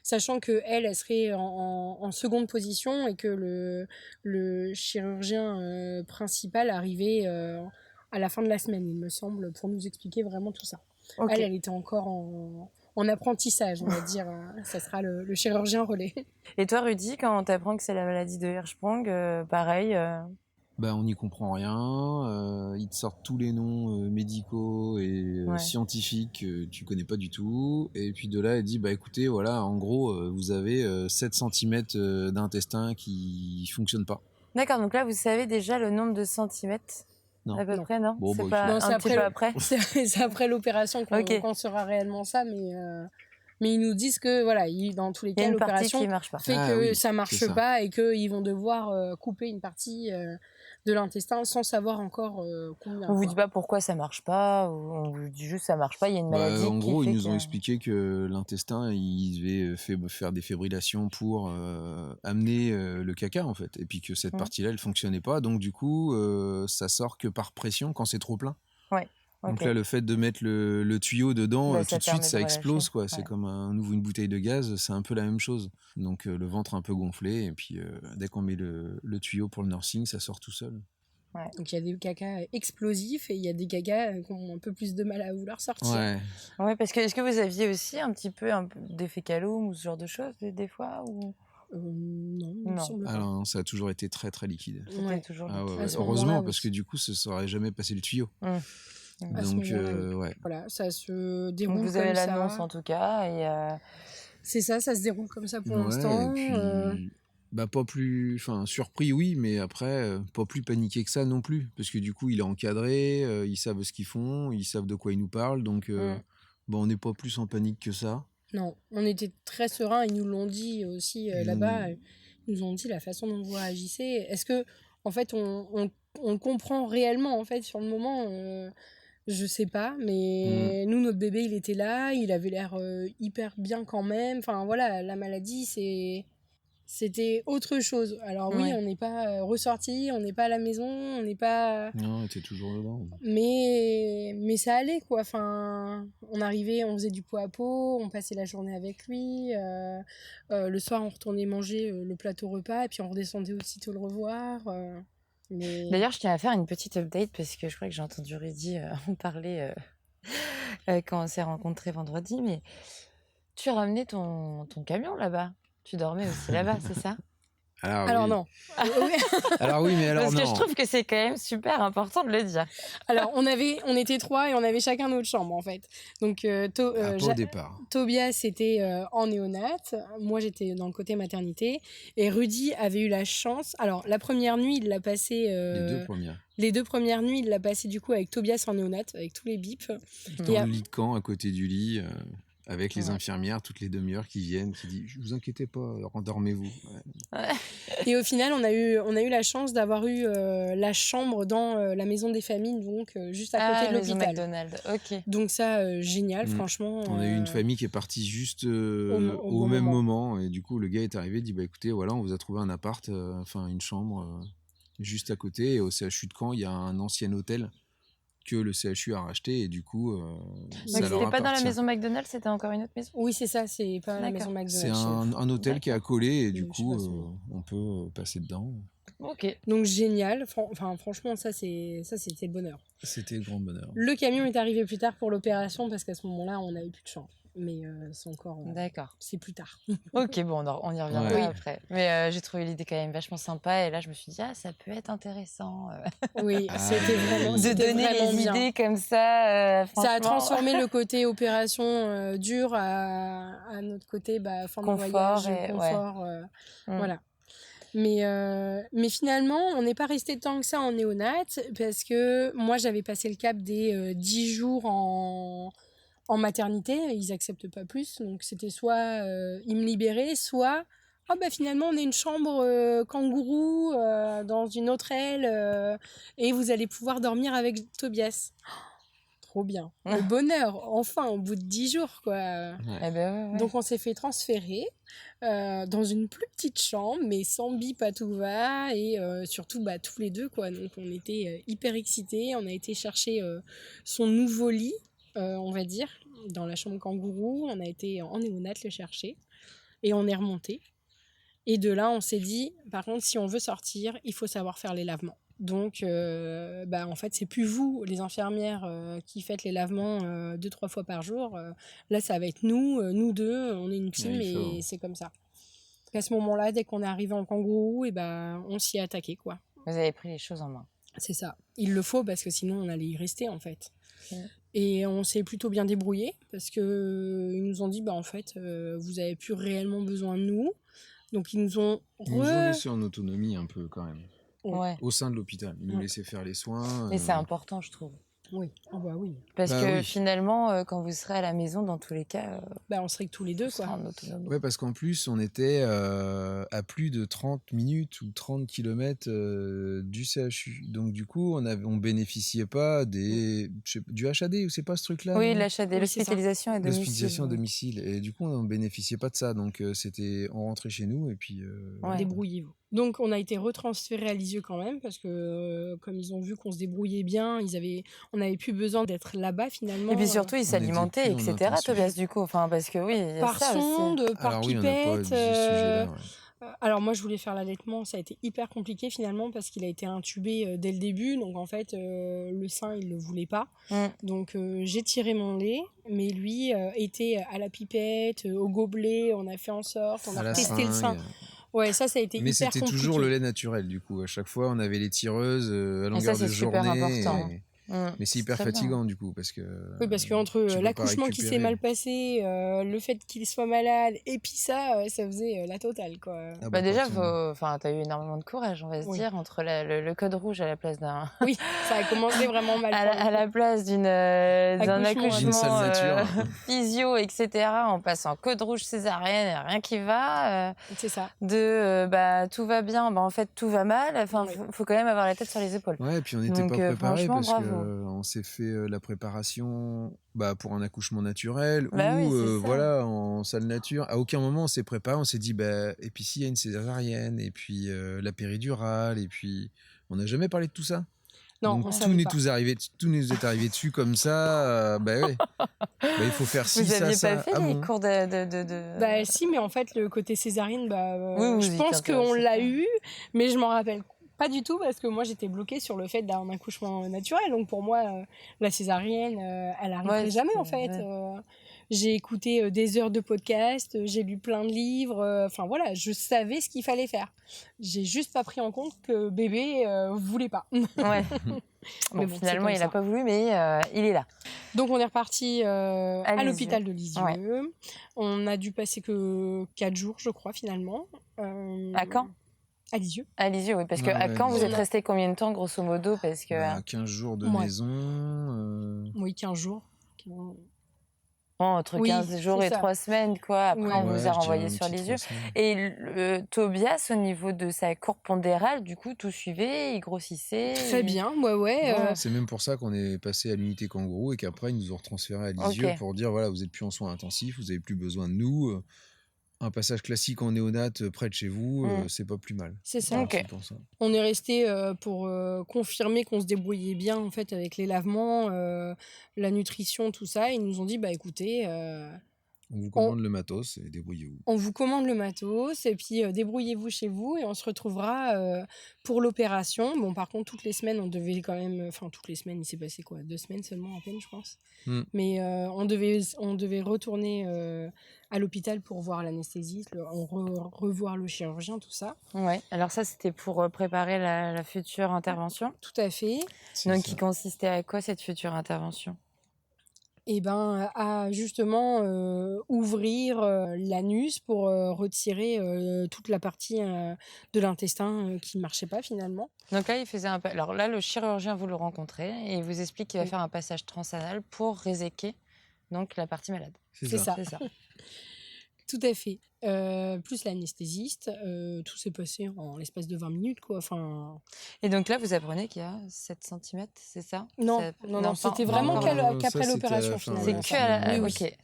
Sachant qu'elle serait en seconde position et que le chirurgien principal arrivait à la fin de la semaine, il me semble, pour nous expliquer vraiment tout ça. Ok. Elle était encore en apprentissage, on va dire. Ça sera le chirurgien relais. Et toi, Rudy, quand t'apprends que c'est la maladie de Hirschsprung, pareil. Bah, on n'y comprend rien. Ils te sortent tous les noms médicaux et Ouais. scientifiques que tu connais pas du tout. Et puis de là, elle dit bah écoutez, voilà, en gros, vous avez 7 cm d'intestin qui fonctionne pas. D'accord, donc là, vous savez déjà le nombre de centimètres Non. à peu Non. près, non? Bon, C'est bah, pas Non, c'est un petit après peu le- après? C'est après l'opération qu'on Ok. qu'on saura réellement ça, mais ils nous disent que voilà, dans tous les Il y a cas, une partie l'opération qui marche pas. fait Ah que oui, ça c'est marche ça. pas et qu'ils vont devoir couper une partie de l'intestin sans savoir encore combien. On vous quoi. dit pas pourquoi ça marche pas, ou on vous dit juste ça marche pas, il y a une Bah, maladie en qui gros, ils fait nous ont que... expliqué que l'intestin, il devait faire des fibrillations pour amener le caca, en fait. Et puis que cette Mhm. partie-là, elle fonctionnait pas. Donc, du coup, ça sort que par pression quand c'est trop plein. Ouais, ok. Donc là, le fait de mettre le tuyau dedans, Bah, tout ça de suite, permet de ça explose, relâcher. quoi. C'est Ouais. comme on ouvre une bouteille de gaz, c'est un peu la même chose. Donc le ventre un peu gonflé, et puis dès qu'on met le tuyau pour le nursing, ça sort tout seul. Donc il y a des cacas explosifs et il y a des cacas qui ont un peu plus de mal à vouloir sortir. Ouais. Ouais, parce que est-ce que vous aviez aussi un peu des fécalômes ou ce genre de choses des fois, ou Non, il me Non. semble pas. Alors, ça a toujours été très très liquide. c'était Ouais. toujours Ah ouais, liquide? À ouais. ce Heureusement, moment-là, parce que oui. du coup, ça n'aurait jamais passé le tuyau. À ce Donc, moment-là, oui. ouais. Voilà, ça se Donc déroule vous avez comme l'annonce ça. en tout cas, et C'est ça se déroule comme ça pour Ouais, l'instant. et puis, bah, pas plus, enfin, surpris, oui, mais après, pas plus paniqué que ça non plus. Parce que du coup, il est encadré, ils savent ce qu'ils font, ils savent de quoi ils nous parlent. Donc, bah, on n'est pas plus en panique que ça. Non, on était très sereins, ils nous l'ont dit aussi Ils là-bas, ont- ils nous ont dit la façon dont vous réagissez. Est-ce que, en fait, on comprend réellement, en fait, sur le moment, je sais pas, mais nous, notre bébé, il était là, il avait l'air hyper bien quand même. Enfin, voilà, la maladie, c'était autre chose. Alors oui, Ouais. on n'est pas ressorti, on n'est pas à la maison, on n'est pas... Non, on était toujours dedans. Mais ça allait, quoi. Enfin, on arrivait, on faisait du pot à pot, on passait la journée avec lui. Le soir, on retournait manger le plateau repas et puis on redescendait aussitôt le revoir. Mais... D'ailleurs, je tiens à faire une petite update parce que je crois que j'ai entendu Rudy en parler quand on s'est rencontrés vendredi, mais tu as ramené ton camion là-bas. Tu dormais aussi là-bas, c'est ça? Alors oui. non. Alors oui, mais alors Parce que non. je trouve que c'est quand même super important de le dire. Alors, on était 3 et on avait chacun notre chambre, en fait. Donc, Pas au départ. Tobias était en néonate, moi j'étais dans le côté maternité, et Rudy avait eu la chance. Alors, la première nuit, il l'a passé. Les deux premières. Les 2 premières nuits, il l'a passé du coup avec Tobias en néonate, avec tous les bips. Dans Et le lit de camp, à côté du lit, avec les Ouais. infirmières toutes les demi-heures qui viennent, qui disent vous inquiétez pas, rendormez-vous. Ouais. Et au final, on a eu la chance d'avoir eu la chambre dans la maison des familles, donc juste à côté de maison l'hôpital. McDonald's, ok. Donc ça, génial, franchement. On a eu une famille qui est partie juste au bon même moment. moment. Et du coup, le gars est arrivé, dit bah écoutez, voilà, on vous a trouvé un appart, enfin une chambre juste à côté. Et au CHU de Caen, il y a un ancien hôtel que le CHU a racheté. Et du coup, ça Donc leur c'était pas dans la appartient. maison McDonald's, c'était encore une autre maison? Oui, c'est ça, c'est pas la D'accord. maison C'est McDonald's. un hôtel qui est accolé et du Je sais coup, pas son on peut passer dedans. Ok. Donc génial, enfin franchement ça c'était le bonheur. C'était grand bonheur. Le camion est arrivé plus tard pour l'opération parce qu'à ce moment-là on n'avait plus de chambre. Mais c'est encore D'accord. c'est plus tard. Ok, bon, on y reviendra Ouais. après. Mais j'ai trouvé l'idée quand même vachement sympa et là je me suis dit, ah, ça peut être intéressant Oui, Ah, c'était vraiment de de c'était donner vraiment les bien. idées comme ça. Ça a franchement. transformé le côté opération dure à notre côté fin de Confort voyage, et- confort. Mm. Voilà. Mais finalement, on n'est pas resté tant que ça en néonate parce que moi, j'avais passé le cap des 10 jours en maternité. Ils acceptent pas plus. Donc, c'était soit ils me libéraient, soit finalement, on est une chambre kangourou dans une autre aile et vous allez pouvoir dormir avec Tobias. Trop bien. Le bonheur, enfin, au bout de 10 jours, quoi. Eh ben, ouais. Donc on s'est fait transférer dans une plus petite chambre, mais sans bip à tout va, et surtout tous les deux, quoi. Donc on était hyper excités, on a été chercher son nouveau lit, on va dire, dans la chambre kangourou, on a été en néonate le chercher, et on est remonté. Et de là, on s'est dit, par contre, si on veut sortir, il faut savoir faire les lavements. Donc, en fait, c'est plus vous, les infirmières, qui faites les lavements 2-3 fois par jour. Là, ça va être nous deux, on est une team et c'est comme ça. À ce moment-là, dès qu'on est arrivé en kangourou, on s'y est attaqué, quoi. Vous avez pris les choses en main. C'est ça. Il le faut parce que sinon, on allait y rester, en fait. Mmh. Et on s'est plutôt bien débrouillé parce qu'ils nous ont dit, en fait, vous avez plus réellement besoin de nous. Donc, ils nous ont laissé en autonomie un peu, quand même. Ouais. Au sein de l'hôpital. Ils nous laissaient faire les soins. Mais c'est important, je trouve. Oui. Oui. Parce que finalement, quand vous serez à la maison, dans tous les cas, on serait que tous les deux, quoi. En autonomie. Ouais, parce qu'en plus, on était à plus de 30 minutes ou 30 km du CHU. Donc, du coup, on bénéficiait pas du HAD, ou c'est pas ce truc-là? Oui, non l'HAD, l'hospitalisation à domicile. L'hospitalisation à domicile. Et du coup, on bénéficiait pas de ça. Donc, on rentrait chez nous et puis... Débrouillez-vous. Donc, on a été retransféré à Lisieux quand même, parce que comme ils ont vu qu'on se débrouillait bien, on n'avait plus besoin d'être là-bas finalement. Et puis surtout, ils s'alimentaient, etc., Tobias, du coup. Enfin, parce que oui, il y a par ça sonde, aussi. par Alors pipette. oui, on n'a pas dit ce sujet-là, Alors moi, je voulais faire l'allaitement, ça a été hyper compliqué finalement, parce qu'il a été intubé dès le début, donc en fait, le sein, il le voulait pas. Donc j'ai tiré mon lait, mais lui était à la pipette, au gobelet, on a fait en sorte, on a testé le sein. Ouais, ça a été mais hyper compliqué. Mais c'était toujours le lait naturel, du coup. À chaque fois, on avait les tireuses à longueur de journée. Super important. Mais c'est hyper fatigant, du coup, parce que... Oui, parce qu'entre l'accouchement qui s'est mal passé, le fait qu'il soit malade, et puis ça faisait la totale, quoi. Déjà, t'as eu énormément de courage, on va se dire, entre le code rouge à la place d'un... Oui, ça a commencé vraiment mal. à la place d'un accouchement physio, etc., on passe en code rouge césarienne, rien qui va. C'est ça. Tout va bien, en fait, tout va mal. Enfin, faut quand même avoir la tête sur les épaules. Ouais, et puis on n'était pas préparés parce qu'on s'est fait la préparation pour un accouchement naturel en salle nature. À aucun moment on s'est préparé, on s'est dit et puis s'il y a une césarienne et puis la péridurale et puis on n'a jamais parlé de tout ça. Non, donc tout nous est arrivé dessus comme ça. Il faut faire ci, ça, ça. Vous n'aviez pas fait les cours de... Si, mais en fait le côté césarienne, je pense qu'on l'a eu, mais je m'en rappelle pas du tout parce que moi j'étais bloquée sur le fait d'un accouchement naturel. Donc pour moi, la césarienne, elle n'arriverait jamais en fait. J'ai écouté des heures de podcast, j'ai lu plein de livres. Je savais ce qu'il fallait faire. J'ai juste pas pris en compte que bébé voulait pas. Ouais. Mais finalement, il n'a pas voulu, mais il est là. Donc on est reparti à l'hôpital de Lisieux. Ouais. On a dû passer que 4 jours, je crois, finalement. À Caen? À Lisieux. À Lisieux, oui. Parce qu'à Caen, vous êtes resté combien de temps, grosso modo? Parce que... 15 jours de maison. Oui, 15 jours. Entre 15 jours et 3 semaines, quoi. Après, on vous a renvoyé sur Lisieux. Et Tobias, au niveau de sa courbe pondérale, du coup, tout suivait, il grossissait. Très bien, ouais. C'est même pour ça qu'on est passé à l'unité kangourou et qu'après, ils nous ont retransféré à Lisieux pour dire, voilà, vous n'êtes plus en soins intensifs, vous n'avez plus besoin de nous. Un passage classique en néonate près de chez vous, c'est pas plus mal. C'est ça. Pour ça. On est resté pour confirmer qu'on se débrouillait bien en fait avec les lavements, la nutrition, tout ça. Ils nous ont dit écoutez, on vous commande le matos et débrouillez-vous. On vous commande le matos et puis débrouillez-vous chez vous et on se retrouvera pour l'opération. Bon, par contre, toutes les semaines, on devait quand même... toutes les semaines, il s'est passé quoi 2 semaines seulement à peine, je pense. Mais on devait retourner à l'hôpital pour voir l'anesthésiste, revoir le chirurgien, tout ça. Ouais. Alors ça, c'était pour préparer la future intervention. Tout à fait. Donc, qui consistait à quoi cette future intervention? À justement ouvrir l'anus pour retirer toute la partie de l'intestin qui ne marchait pas finalement. Donc là, il faisait alors là, le chirurgien, vous le rencontrez et il vous explique qu'il va faire un passage transanal pour réséquer donc la partie malade. C'est ça. Tout à fait. Plus l'anesthésiste, tout s'est passé en l'espace de 20 minutes, quoi. Et donc là, vous apprenez qu'il y a 7 cm, c'est ça? Non, c'était vraiment qu'après l'opération, finalement. C'est que à la... Ok.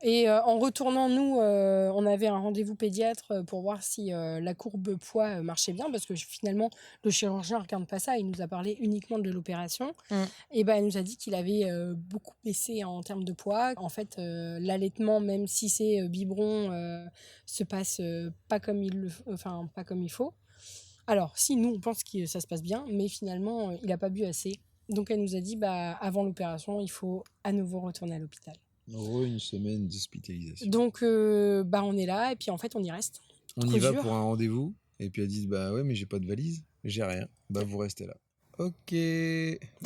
Et en retournant, nous, on avait un rendez-vous pédiatre pour voir si la courbe poids marchait bien, parce que finalement, le chirurgien ne regarde pas ça, il nous a parlé uniquement de l'opération. Et il nous a dit qu'il avait beaucoup baissé en termes de poids. En fait, l'allaitement, même si c'est biberon, se passe pas comme il faut. Alors, si, nous, on pense que ça se passe bien, mais finalement, il n'a pas bu assez. Donc, elle nous a dit, avant l'opération, il faut à nouveau retourner à l'hôpital. Une semaine d'hospitalisation. Donc, on est là, et puis en fait, on y reste. On y va pour un rendez-vous, et puis elles disent, ouais, mais j'ai pas de valise, j'ai rien. Vous restez là. Ok.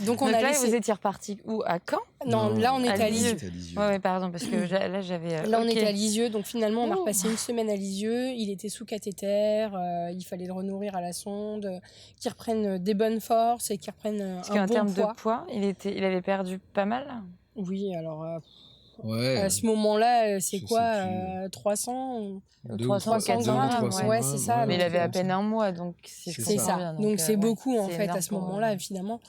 Donc là, vous étiez reparti où? À Caen? Non, là, on était à Lisieux. Ouais, pardon, parce que là, j'avais... Là, on était à Lisieux, donc finalement, on a repassé une semaine à Lisieux. Il était sous cathéter, il fallait le renourrir à la sonde, qu'il reprenne des bonnes forces et qu'il reprenne un bon poids. Parce qu'en termes de poids, il avait perdu pas mal? Oui, alors... Ouais. À ce moment-là, c'est quoi 300 grammes, ouais, c'est ça. Mais il avait à peine un mois, donc c'est ça. Donc c'est beaucoup en fait à ce moment-là, évidemment.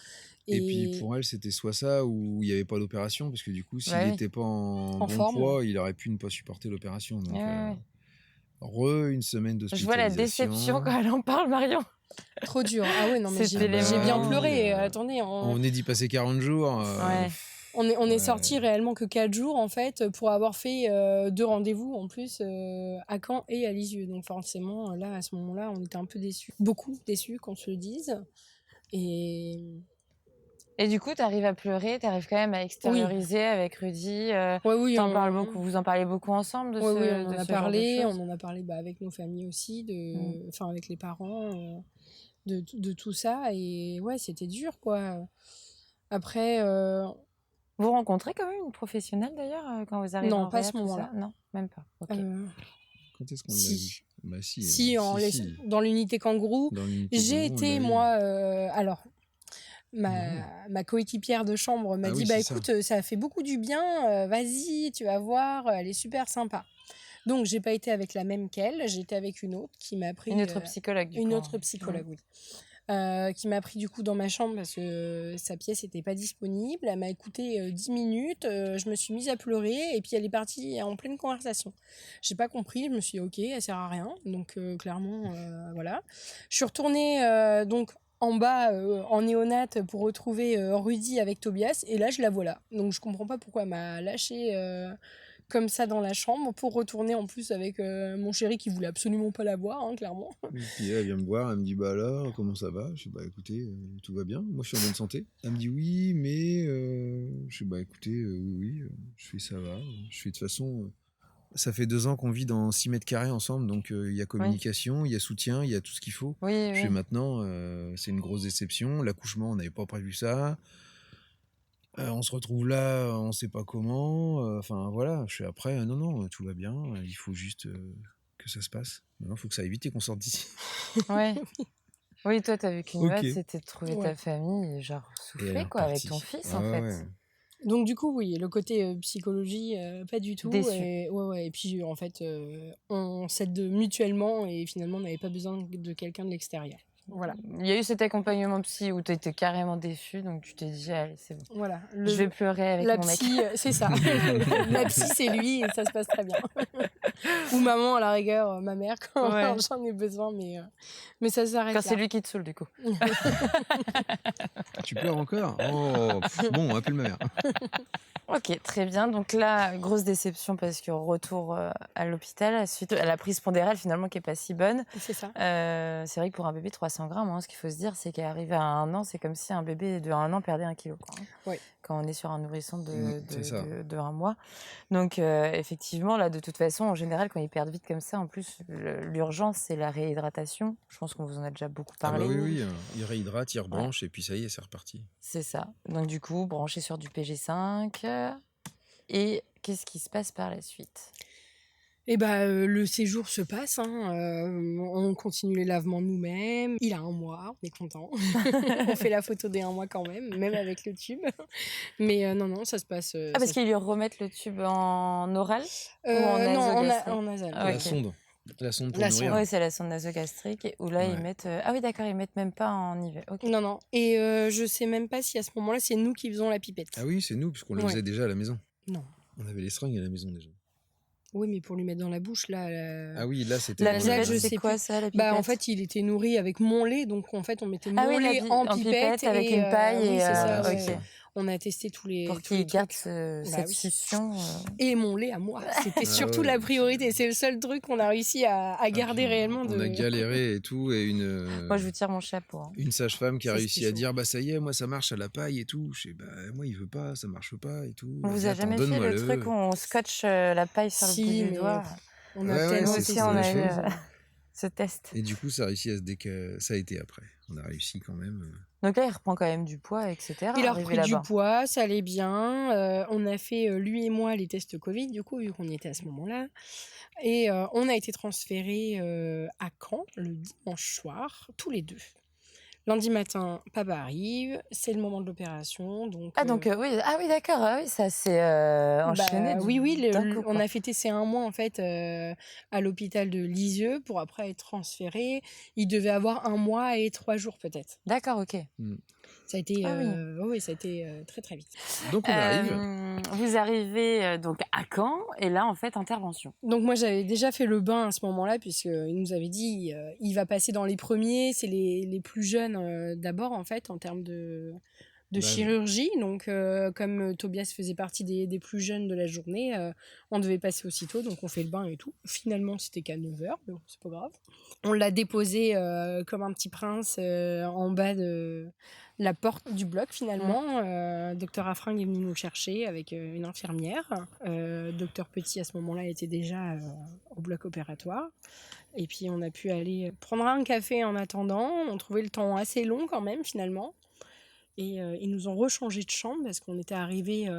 Et puis pour elle, c'était soit ça ou il n'y avait pas d'opération, parce que du coup, s'il n'était pas en bon forme, poids, il aurait pu ne pas supporter l'opération. Donc, une semaine d'hospitalisation. Je vois la déception quand elle en parle, Marion. Trop dur. Ah ouais, non, mais j'ai bien pleuré. Attendez. On venait d'y passer 40 jours. On est sortis réellement que 4 jours en fait pour avoir fait 2 rendez-vous en plus à Caen et à Lisieux. Donc forcément là à ce moment-là on était un peu déçus, beaucoup déçus qu'on se le dise. Et du coup, tu arrives à pleurer, tu arrives quand même à extérioriser avec Rudy. Oui, parles beaucoup, vous en parlez beaucoup ensemble de on en a parlé, avec nos familles aussi, avec les parents, de tout ça. Et ouais, c'était dur quoi. Après. Vous rencontrez quand même une professionnelle d'ailleurs quand vous arrivez? Non, pas à ce moment-là. Non, même pas. Okay. Quand est-ce qu'on l'a vu? Si, dans l'unité kangourou. J'ai été, moi... alors, ma coéquipière de chambre m'a dit, écoute, ça fait beaucoup du bien, vas-y, tu vas voir, elle est super sympa. Donc, j'ai pas été avec la même qu'elle, j'ai été avec une autre qui m'a pris... Une autre psychologue, Une autre psychologue, oui. Qui m'a pris du coup dans ma chambre parce que sa pièce n'était pas disponible. Elle m'a écouté 10 minutes, je me suis mise à pleurer et puis elle est partie en pleine conversation. J'ai pas compris, je me suis dit ok, elle sert à rien, donc clairement voilà. Je suis retournée donc en bas en néonate pour retrouver Rudy avec Tobias et là je la voilà. Donc je comprends pas pourquoi elle m'a lâchée comme ça dans la chambre pour retourner en plus avec mon chéri qui voulait absolument pas la voir, hein, clairement. Et puis elle vient me voir, elle me dit alors comment ça va? Je dis écoutez, tout va bien, moi je suis en bonne santé. Elle me dit oui, mais je dis écoutez, oui, je fais ça va. Je fais de toute façon, ça fait 2 ans qu'on vit dans 6 mètres carrés ensemble, donc il y a communication, il y a soutien, il y a tout ce qu'il faut. Je fais maintenant, c'est une grosse déception, l'accouchement on n'avait pas prévu ça. On se retrouve là, on sait pas comment. Voilà, je suis après, non, tout va bien. Il faut juste que ça se passe. Maintenant, il faut que ça aille vite et qu'on sorte d'ici. Ouais. Oui, toi, t'as vu qu'une hâte, c'était de trouver ta famille et genre souffler quoi, avec ton fils en fait. Ouais. Donc du coup, oui, le côté psychologie, pas du tout. Déçu. Et puis en fait, on s'aide mutuellement et finalement, on n'avait pas besoin de quelqu'un de l'extérieur. Voilà. Il y a eu cet accompagnement psy où tu étais carrément déçue, donc tu t'es dit, allez, c'est bon. Voilà. Je vais pleurer avec mon psy, mec. C'est ça. La psy, c'est lui et ça se passe très bien. Ou maman, à la rigueur, ma mère, quand j'en ai besoin, mais ça s'arrête là. Quand c'est lui qui te saoule, du coup. Tu pleures encore? Bon, appelle ma mère. Ok, très bien. Donc là, grosse déception parce que retour à l'hôpital suite à la prise pondérale finalement qui est pas si bonne. C'est ça. C'est vrai que pour un bébé 300 grammes, ce qu'il faut se dire, c'est qu'arrivé à 1 an, c'est comme si un bébé de 1 an perdait 1 kilo. Oui. Quand on est sur un nourrisson de 1 mois. Donc effectivement, là, de toute façon, en général, quand ils perdent vite comme ça, en plus, l'urgence, c'est la réhydratation. Je pense qu'on vous en a déjà beaucoup parlé. Oui, il réhydrate, il rebranche et puis ça y est, c'est reparti. C'est ça. Donc du coup, branché sur du PG5. Et qu'est-ce qui se passe par la suite? Le séjour se passe, on continue les lavements nous-mêmes. Il a 1 mois, on est content. On fait la photo des 1 mois quand même avec le tube. Mais non, ça se passe. Parce qu'ils lui remettent le tube en oral ou en nasogastrique? En nasal. La sonde pour nourrir. Oui, c'est la sonde nasogastrique. Où là, ils mettent... Ah oui, d'accord, ils mettent même pas en IV. Okay. Non. Et je sais même pas si à ce moment-là, c'est nous qui faisons la pipette. Ah oui, c'est nous, puisqu'on le faisait déjà à la maison. Non. On avait les seringues à la maison déjà. Oui, mais pour lui mettre dans la bouche, là... Ah oui, là, c'était... La pipette, c'est quoi ça, la pipette? En fait, il était nourri avec mon lait, donc en fait, on mettait mon lait en pipette. avec une paille. Oui, c'est ça, okay. On a testé tous les Pour tous les qu'ils gardent trucs. cette Oui. succion. Et mon lait à moi, c'était surtout ouais, la priorité. C'est le seul truc qu'on a réussi à garder réellement On a de. galéré et tout, et Moi, je vous tire mon chapeau. Hein. une sage-femme qui a Ça, réussi c'était à chaud. dire bah ça y est, moi ça marche à la paille et tout. Je sais bah moi il veut pas, ça marche pas et tout. On Elle vous dit, a attends, jamais fait le donne-moi-le. truc où on scotche la paille sur le bout Si, du mais doigt? on a Ouais, tellement c'est Nous aussi, testé on la a eu de choses. ce test. Et du coup, ça a réussi à ça a été après. On a réussi quand même. Donc là, il reprend quand même du poids, etc. Il a arrivé repris du là-bas. poids, ça allait bien. On a fait, lui et moi, les tests Covid, du coup, vu qu'on y était à ce moment-là. Et on a été transférés à Caen le dimanche soir, tous les deux. Lundi matin, papa arrive, c'est le moment de l'opération. Donc, Ah, donc oui, ah, oui d'accord. Ah, oui, ça s'est enchaîné oui, d'un coup. on Quoi. a fêté ces 1 mois en fait à l'hôpital de Lisieux pour après être transféré. Il devait avoir 1 mois et 3 jours peut-être. D'accord, ok. Ça a été, Ah oui. oui, ça a été très très vite. Donc on arrive. Vous arrivez donc à Caen et là, en fait, intervention. Donc moi j'avais déjà fait le bain à ce moment-là puisqu'il nous avait dit il va passer dans les premiers, c'est les plus jeunes d'abord en fait en termes de chirurgie. Donc comme Tobias faisait partie des plus jeunes de la journée, on devait passer aussitôt, donc on fait le bain et tout. Finalement c'était qu'à 9h, mais bon, c'est pas grave. On l'a déposé comme un petit prince en bas de la porte du bloc finalement. Docteur Afringue est venu nous chercher avec une infirmière. Docteur Petit à ce moment-là était déjà au bloc opératoire. Et puis on a pu aller prendre un café en attendant. On trouvait le temps assez long quand même finalement. Et ils nous ont rechangé de chambre parce qu'on était arrivés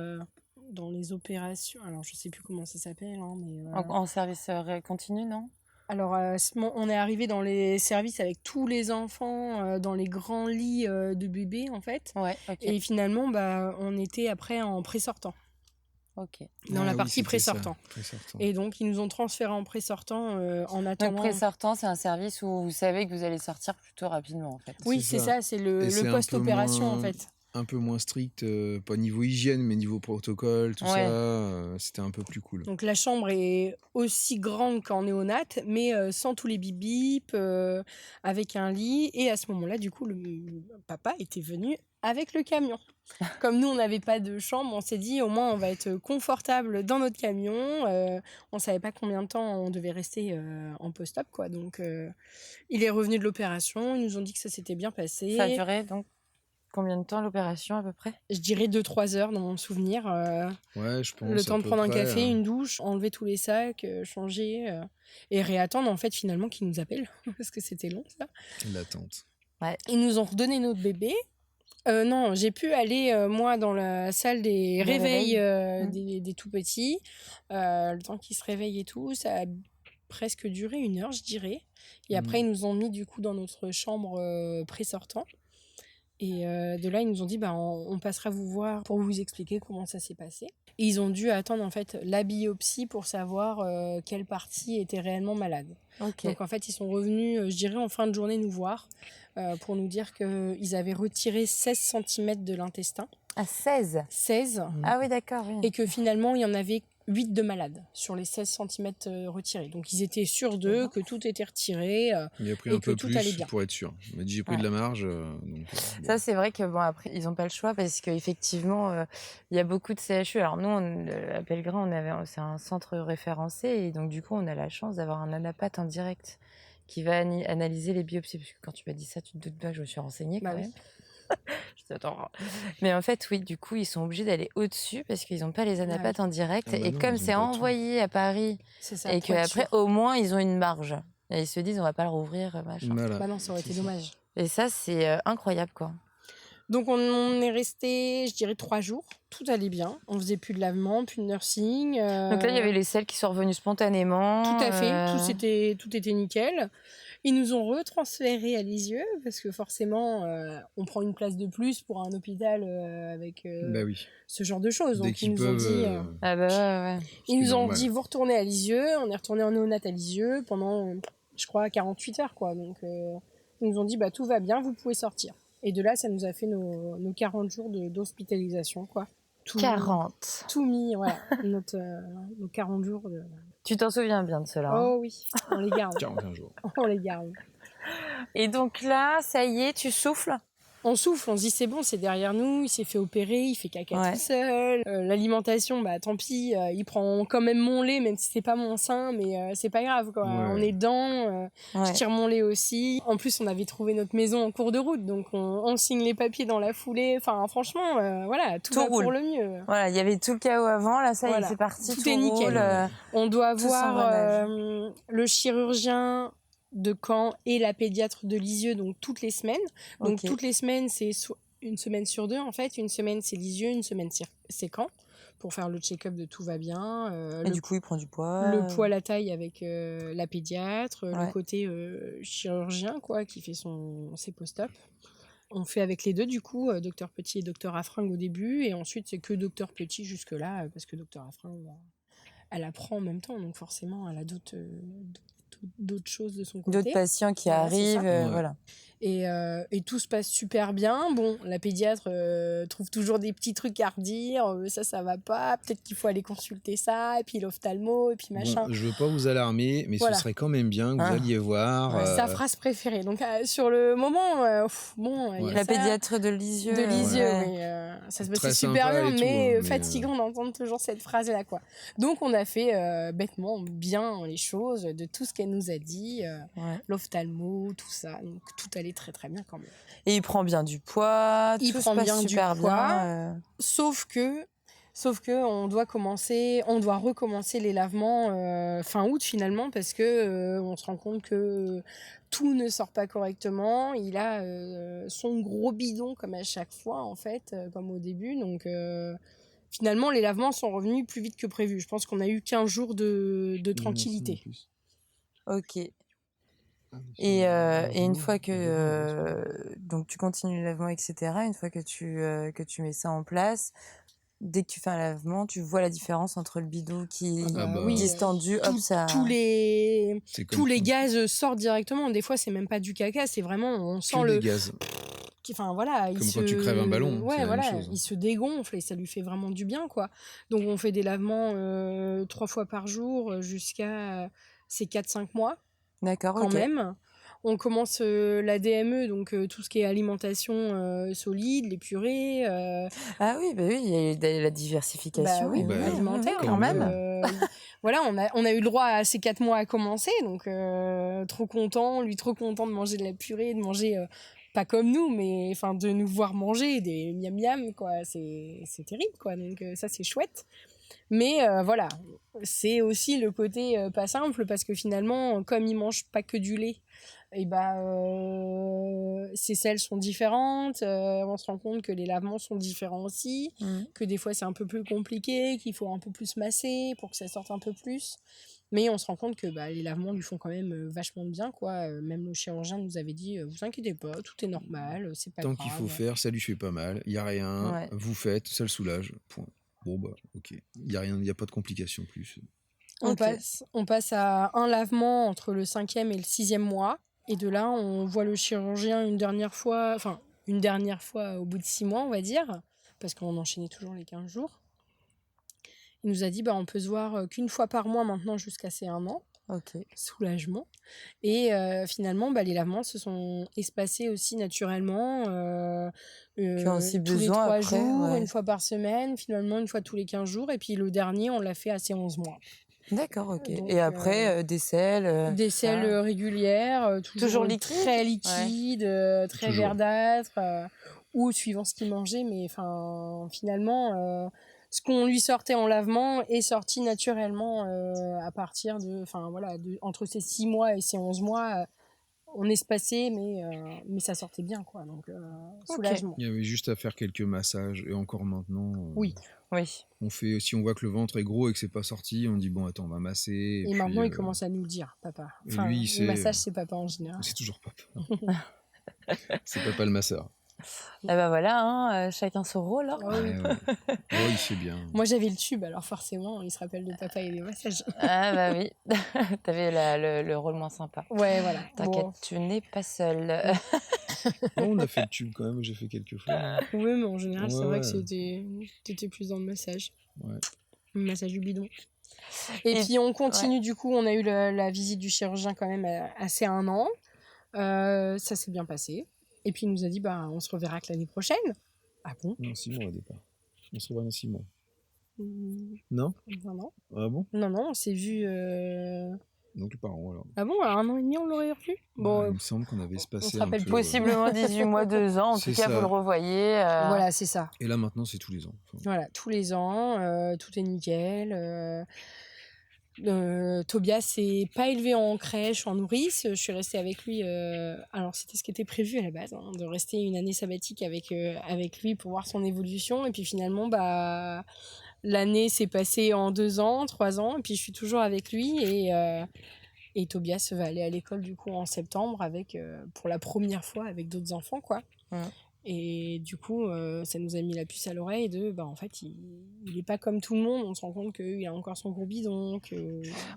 dans les opérations. Alors je sais plus comment ça s'appelle, hein, mais En service continu, non? alors on est arrivé dans les services avec tous les enfants dans les grands lits de bébés en fait. Ouais, ok. Et finalement on était après en pré-sortant. Ok. Dans la partie c'était ça, pré-sortant. pré-sortant. Et donc ils nous ont transférés en pré-sortant en Donc, attendant. pré-sortant, c'est un service où vous savez que vous allez sortir plutôt rapidement, en fait. Oui, C'est c'est ça. ça, c'est le Et c'est un peu post-opération en moins- fait. Un peu moins strict, pas niveau hygiène, mais niveau protocole, tout Ouais. ça, c'était un peu plus cool. Donc la chambre est aussi grande qu'en néonate, mais sans tous les bip-bip, avec un lit. Et à ce moment-là, du coup, le papa était venu avec le camion. Comme nous, on n'avait pas de chambre, on s'est dit au moins on va être confortable dans notre camion. On savait pas combien de temps on devait rester en post-op, quoi. Donc il est revenu de l'opération, ils nous ont dit que ça s'était bien passé. Ça a duré donc combien de temps l'opération à peu près? Je dirais 2-3 heures dans mon souvenir. Ouais, je pense. Le temps à de peu prendre un près, café, une douche, enlever tous les sacs, changer et réattendre en fait finalement qu'ils nous appellent parce que c'était long ça. L'attente. Ils nous ont redonné notre bébé. Non, j'ai pu aller moi dans la salle des Des réveils réveils. des tout petits. Le temps qu'ils se réveillent et tout, ça a presque duré 1 heure, je dirais. Et après ils nous ont mis du coup dans notre chambre pré-sortant. Et de là, ils nous ont dit, on passera vous voir pour vous expliquer comment ça s'est passé. Et ils ont dû attendre en fait la biopsie pour savoir quelle partie était réellement malade. Ok. Donc en fait, ils sont revenus, je dirais, en fin de journée nous voir pour nous dire qu'ils avaient retiré 16 cm de l'intestin. À 16? 16. Ah oui, d'accord. Oui. Et que finalement, il y en avait 8 de malades sur les 16 cm retirés. Donc ils étaient sûrs d'eux, que tout était retiré. Il a pris Et un que peu tout plus allait bien. pour être sûr. Il m'a dit j'ai pris de la marge. Donc, bon. Ça, c'est vrai que bon, après, ils n'ont pas le choix parce qu'effectivement, il y a beaucoup de CHU. Alors, nous, à Pellegrin, c'est un centre référencé et donc, du coup, on a la chance d'avoir un anapathe en direct qui va analyser les biopsies. Parce que quand tu m'as dit ça, tu te doutes pas que je me suis renseignée quand même. Je dis, attends. Mais en fait, oui, du coup, ils sont obligés d'aller au-dessus parce qu'ils n'ont pas les anapathes en direct. Ah bah et non, comme ils ont c'est pas tout. envoyé à Paris C'est ça. et pour être qu'après, sûr. au moins, ils ont une marge. Et ils se disent, on va pas le rouvrir, machin. Voilà. Bah non, ça aurait été dommage. Et ça, c'est incroyable, quoi. Donc on est resté, je dirais, 3 jours. Tout allait bien. On faisait plus de lavement, plus de nursing. Donc là, il y avait les selles qui sont revenues spontanément. Tout à fait. Tout était nickel. Ils nous ont retransférés à Lisieux parce que forcément, on prend une place de plus pour un hôpital avec Bah oui. ce genre de choses. Dès Donc ils qu'ils nous ont peuvent. dit, Ah bah ouais. ils nous ont normal. dit, vous retournez à Lisieux. On est retourné en néonat à Lisieux pendant, je crois, 48 heures, quoi. Donc ils nous ont dit, tout va bien, vous pouvez sortir. Et de là, ça nous a fait nos 40 jours d'hospitalisation, quoi. 40. Tout mis, voilà, nos 40 jours de... Tu t'en souviens bien de cela. Hein. Oh oui, on les garde. 41 jours. On les garde. Et donc là, ça y est, tu souffles? on souffle, on se dit c'est bon, c'est derrière nous, il s'est fait opérer, il fait caca tout seul. L'alimentation, tant pis, il prend quand même mon lait, même si c'est pas mon sein, mais c'est pas grave, quoi. On est dedans, je tire mon lait aussi. En plus, on avait trouvé notre maison en cours de route, donc on signe les papiers dans la foulée. Enfin, franchement, tout va roule pour le mieux. Voilà, il y avait tout le chaos avant, là, ça y est, c'est parti, tout est nickel. On doit voir le chirurgien de Caen et la pédiatre de Lisieux, donc toutes les semaines. Donc toutes les semaines, c'est une semaine sur 2 en fait. Une semaine c'est Lisieux, une semaine c'est Caen, pour faire le check-up de tout va bien. Et du coup, il prend du poids. Le poids, la taille avec la pédiatre, le côté chirurgien quoi, qui fait ses post-op. On fait avec les deux du coup, docteur Petit et docteur Affringue au début, et ensuite c'est que docteur Petit jusque-là, parce que docteur Affringue, elle apprend en même temps, donc forcément elle a d'autres choses de son côté. D'autres patients qui arrivent, voilà. Et tout se passe super bien. Bon, la pédiatre trouve toujours des petits trucs à redire. Ça va pas. Peut-être qu'il faut aller consulter ça. Et puis l'ophtalmo, et puis machin. Bon, je veux pas vous alarmer, mais ce serait quand même bien que vous alliez voir. Sa phrase préférée. Donc, sur le moment, la pédiatre de Lisieux. De Lisieux, oui. Ça se passait super bien, mais fatigant d'entendre toujours cette phrase-là, quoi. Donc, on a fait bêtement bien les choses, de tout ce qu'elle nous a dit. L'ophtalmo, tout ça. Donc, tout allait très très bien quand même. Et il prend bien du poids, il prend bien du poids, sauf que on doit recommencer les lavements fin août finalement, parce que on se rend compte que tout ne sort pas correctement. Il a son gros bidon comme à chaque fois en fait, comme au début, donc finalement les lavements sont revenus plus vite que prévu. Je pense qu'on a eu 15 jours de tranquillité. Ok. Et une fois que donc tu continues le lavement, etc., une fois que tu mets ça en place, dès que tu fais un lavement, tu vois la différence entre le bidon qui est distendu, tous les gaz sortent directement. Des fois, c'est même pas du caca, c'est vraiment, on sent des gaz. Enfin voilà, comme quand tu crèves un ballon, c'est la même chose. Il se dégonfle et ça lui fait vraiment du bien, quoi. Donc on fait des lavements 3 fois par jour jusqu'à ces 4-5 mois. D'accord, quand même. On commence la DME, donc tout ce qui est alimentation solide, les purées. Ah oui, il y a eu la diversification alimentaire quand même. Voilà, on a eu le droit à ces 4 mois à commencer, donc trop content de manger de la purée, de manger pas comme nous, mais enfin de nous voir manger des miam miam, quoi. C'est terrible, quoi. Donc ça c'est chouette. Mais voilà, c'est aussi le côté pas simple, parce que finalement, comme ils mangent pas que du lait, et ces selles sont différentes. On se rend compte que les lavements sont différents aussi, que des fois c'est un peu plus compliqué, qu'il faut un peu plus masser pour que ça sorte un peu plus. Mais on se rend compte que les lavements lui font quand même vachement de bien, quoi. Même le chirurgien nous avait dit vous inquiétez pas, tout est normal, c'est pas grave. Tant qu'il faut faire, ça lui fait pas mal, il y a rien, vous faites, ça le soulage, point. Bon ok, il y a pas de complications plus. On passe à un lavement entre le 5e et le 6e mois, et de là on voit le chirurgien une dernière fois au bout de 6 mois, on va dire, parce qu'on enchaînait toujours les 15 jours. Il nous a dit on peut se voir qu'une fois par mois maintenant jusqu'à ces 1 an. Soulagement. Et finalement, les lavements se sont espacés aussi naturellement. Aussi tous les 3 jours, une fois par semaine, finalement une fois tous les 15 jours. Et puis le dernier, on l'a fait à ces 11 mois. D'accord, ok. Donc, et après, des selles des selles régulières, toujours liquides, très liquides, très verdâtres, ou suivant ce qu'il mangeait. Mais finalement... ce qu'on lui sortait en lavement est sorti naturellement à partir entre ces 6 mois et ces 11 mois. On espacait, mais ça sortait bien, quoi. Donc, soulagement. Il y avait juste à faire quelques massages, et encore maintenant. Oui. On fait, si on voit que le ventre est gros et que c'est pas sorti, on dit attends, on va masser. Et maintenant, il commence à nous le dire, papa. Enfin, le massage, c'est papa en général. C'est toujours papa. C'est papa le masseur. Voilà, chacun son rôle. Hein. Il fait bien. Moi, j'avais le tube, alors forcément, il se rappelle de papa et des massages. Ah oui, t'avais le rôle moins sympa. Ouais, voilà. T'inquiète, tu n'es pas seule. On a fait le tube quand même, j'ai fait quelques fois. Oui, mais en général, c'est vrai que t'étais plus dans le massage. Le massage du bidon. Et puis, on continue, du coup, on a eu la visite du chirurgien quand même assez 1 an. Ça s'est bien passé. Et puis il nous a dit, on se reverra que l'année prochaine. Ah bon? Non, 6 mois au départ. On se revoit dans 6 mois. Non. Non. Ah bon? Non, on s'est vu... Donc par an alors. Ah bon, à 1 an et demi, on l'aurait revu? Bon, il me semble qu'on avait espacé on se rappelle un peu. Possiblement 18 mois, 2 ans. En tout cas, vous le revoyez. Voilà, c'est ça. Et là, maintenant, c'est tous les ans. Voilà, tous les ans, tout est nickel. Tobias s'est pas élevé en crèche, en nourrice. Je suis restée avec lui. Alors, c'était ce qui était prévu à la base, de rester une année sabbatique avec lui pour voir son évolution. Et puis finalement, l'année s'est passée en 2 ans, 3 ans. Et puis je suis toujours avec lui. Et Tobias va aller à l'école du coup en septembre pour la première fois avec d'autres enfants, quoi. Et du coup, ça nous a mis la puce à l'oreille en fait, il est pas comme tout le monde. On se rend compte qu'il a encore son gros bidon.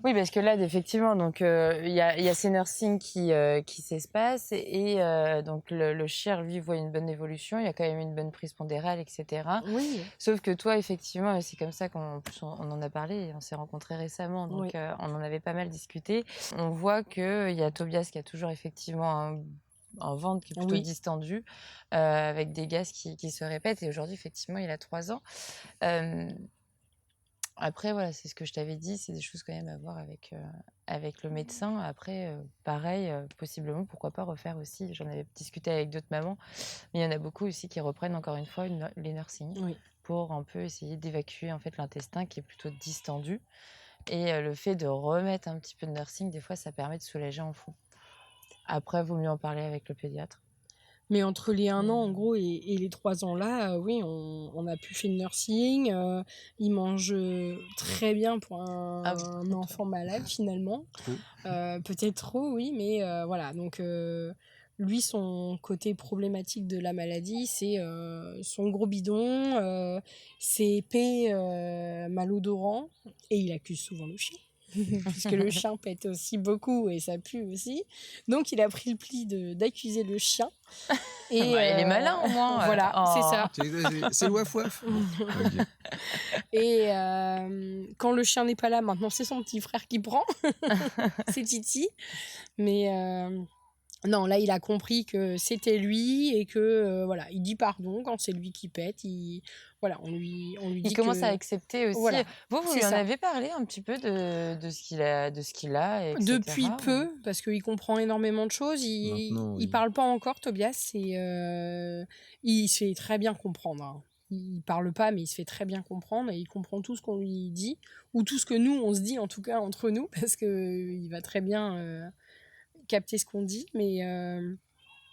Oui, parce que là, effectivement, donc il y a ces nursing qui s'espacent et donc le chien, lui, voit une bonne évolution. Il y a quand même une bonne prise pondérale, etc. Oui. Sauf que toi, effectivement, c'est comme ça qu'on en a parlé et on s'est rencontrés récemment. Donc, on en avait pas mal discuté. On voit qu'il y a Tobias qui a toujours effectivement un ventre qui est plutôt distendu, avec des gaz qui se répètent. Et aujourd'hui, effectivement, il a 3 ans. Après, voilà, c'est ce que je t'avais dit, c'est des choses quand même à voir avec le médecin. Après, pareil, possiblement, pourquoi pas refaire aussi. J'en avais discuté avec d'autres mamans, mais il y en a beaucoup aussi qui reprennent encore une fois les nursing pour un peu essayer d'évacuer en fait l'intestin qui est plutôt distendu. Et le fait de remettre un petit peu de nursing, des fois, ça permet de soulager en fond. Après, il vaut mieux en parler avec le pédiatre. Mais entre les 1 an, en gros, et les 3 ans là, oui, on a pu faire le nursing. Il mange très bien pour un enfant malade, finalement. Peut-être trop, oui, mais voilà. Donc, lui, son côté problématique de la maladie, c'est son gros bidon, ses épais malodorants, et il accuse souvent le chien. Puisque le chien pète aussi beaucoup et ça pue aussi. Donc, il a pris le pli d'accuser le chien. Et il est malin, au moins. Voilà, c'est ça. C'est le waf-waf. Okay. Et quand le chien n'est pas là, maintenant, c'est son petit frère qui prend. C'est Titi. Mais non, là, il a compris que c'était lui et que, voilà, il dit pardon quand c'est lui qui pète. Voilà, on lui dit il commence à accepter aussi. Voilà, vous lui en avez parlé un petit peu de ce qu'il a, etc. Depuis peu, parce qu'il comprend énormément de choses. Il parle pas encore, Tobias. Il se fait très bien comprendre. Hein. Il parle pas, mais il se fait très bien comprendre et il comprend tout ce qu'on lui dit, ou tout ce que nous, on se dit, en tout cas, entre nous, parce qu'il va très bien capter ce qu'on dit, mais...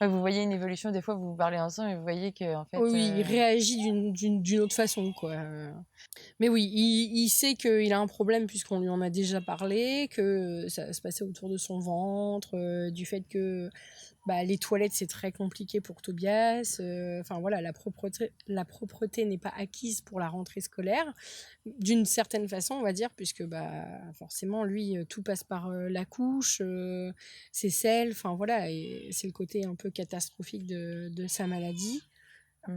Vous voyez une évolution, des fois vous parlez ensemble et vous voyez que en fait, oui, il réagit d'une autre façon, quoi. Mais oui, il sait qu'il a un problème puisqu'on lui en a déjà parlé, que ça se passait autour de son ventre, du fait que les toilettes c'est très compliqué pour Tobias. Enfin voilà, la propreté n'est pas acquise pour la rentrée scolaire, d'une certaine façon, on va dire, puisque forcément lui tout passe par la couche, ses selles, enfin voilà, et c'est le côté un peu catastrophique de sa maladie.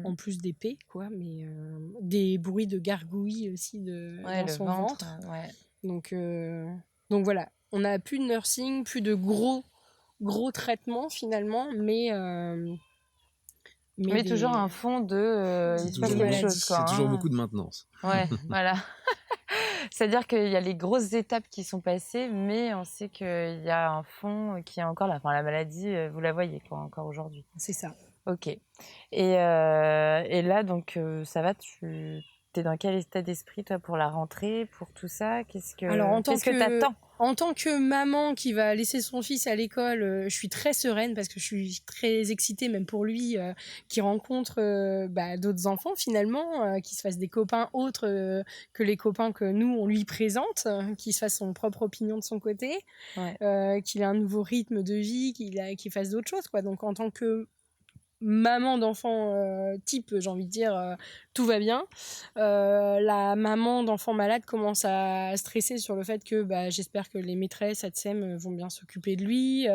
En plus d'épée, quoi, mais des bruits de gargouilles aussi dans son ventre. Donc voilà, on n'a plus de nursing, plus de gros traitements finalement, mais toujours un fond de il se passe quelque chose, quoi. C'est toujours beaucoup de maintenance. Ouais, voilà. C'est-à-dire qu'il y a les grosses étapes qui sont passées, mais on sait qu'il y a un fond qui est encore là. Enfin, la maladie, vous la voyez, quoi, encore aujourd'hui. C'est ça. Ok. Et là, donc, ça va, tu es dans quel état d'esprit, toi, pour la rentrée, pour tout ça? Qu'est-ce que t'attends? En tant que maman qui va laisser son fils à l'école, je suis très sereine parce que je suis très excitée, même pour lui, qui rencontre d'autres enfants, finalement, qui se fasse des copains autres que les copains que nous, on lui présente, qui se fasse son propre opinion de son côté, qu'il ait un nouveau rythme de vie, qu'il fasse d'autres choses, quoi. Donc, en tant que maman d'enfant type, j'ai envie de dire, tout va bien. La maman d'enfant malade commence à stresser sur le fait que j'espère que les maîtresses ATSEM vont bien s'occuper de lui,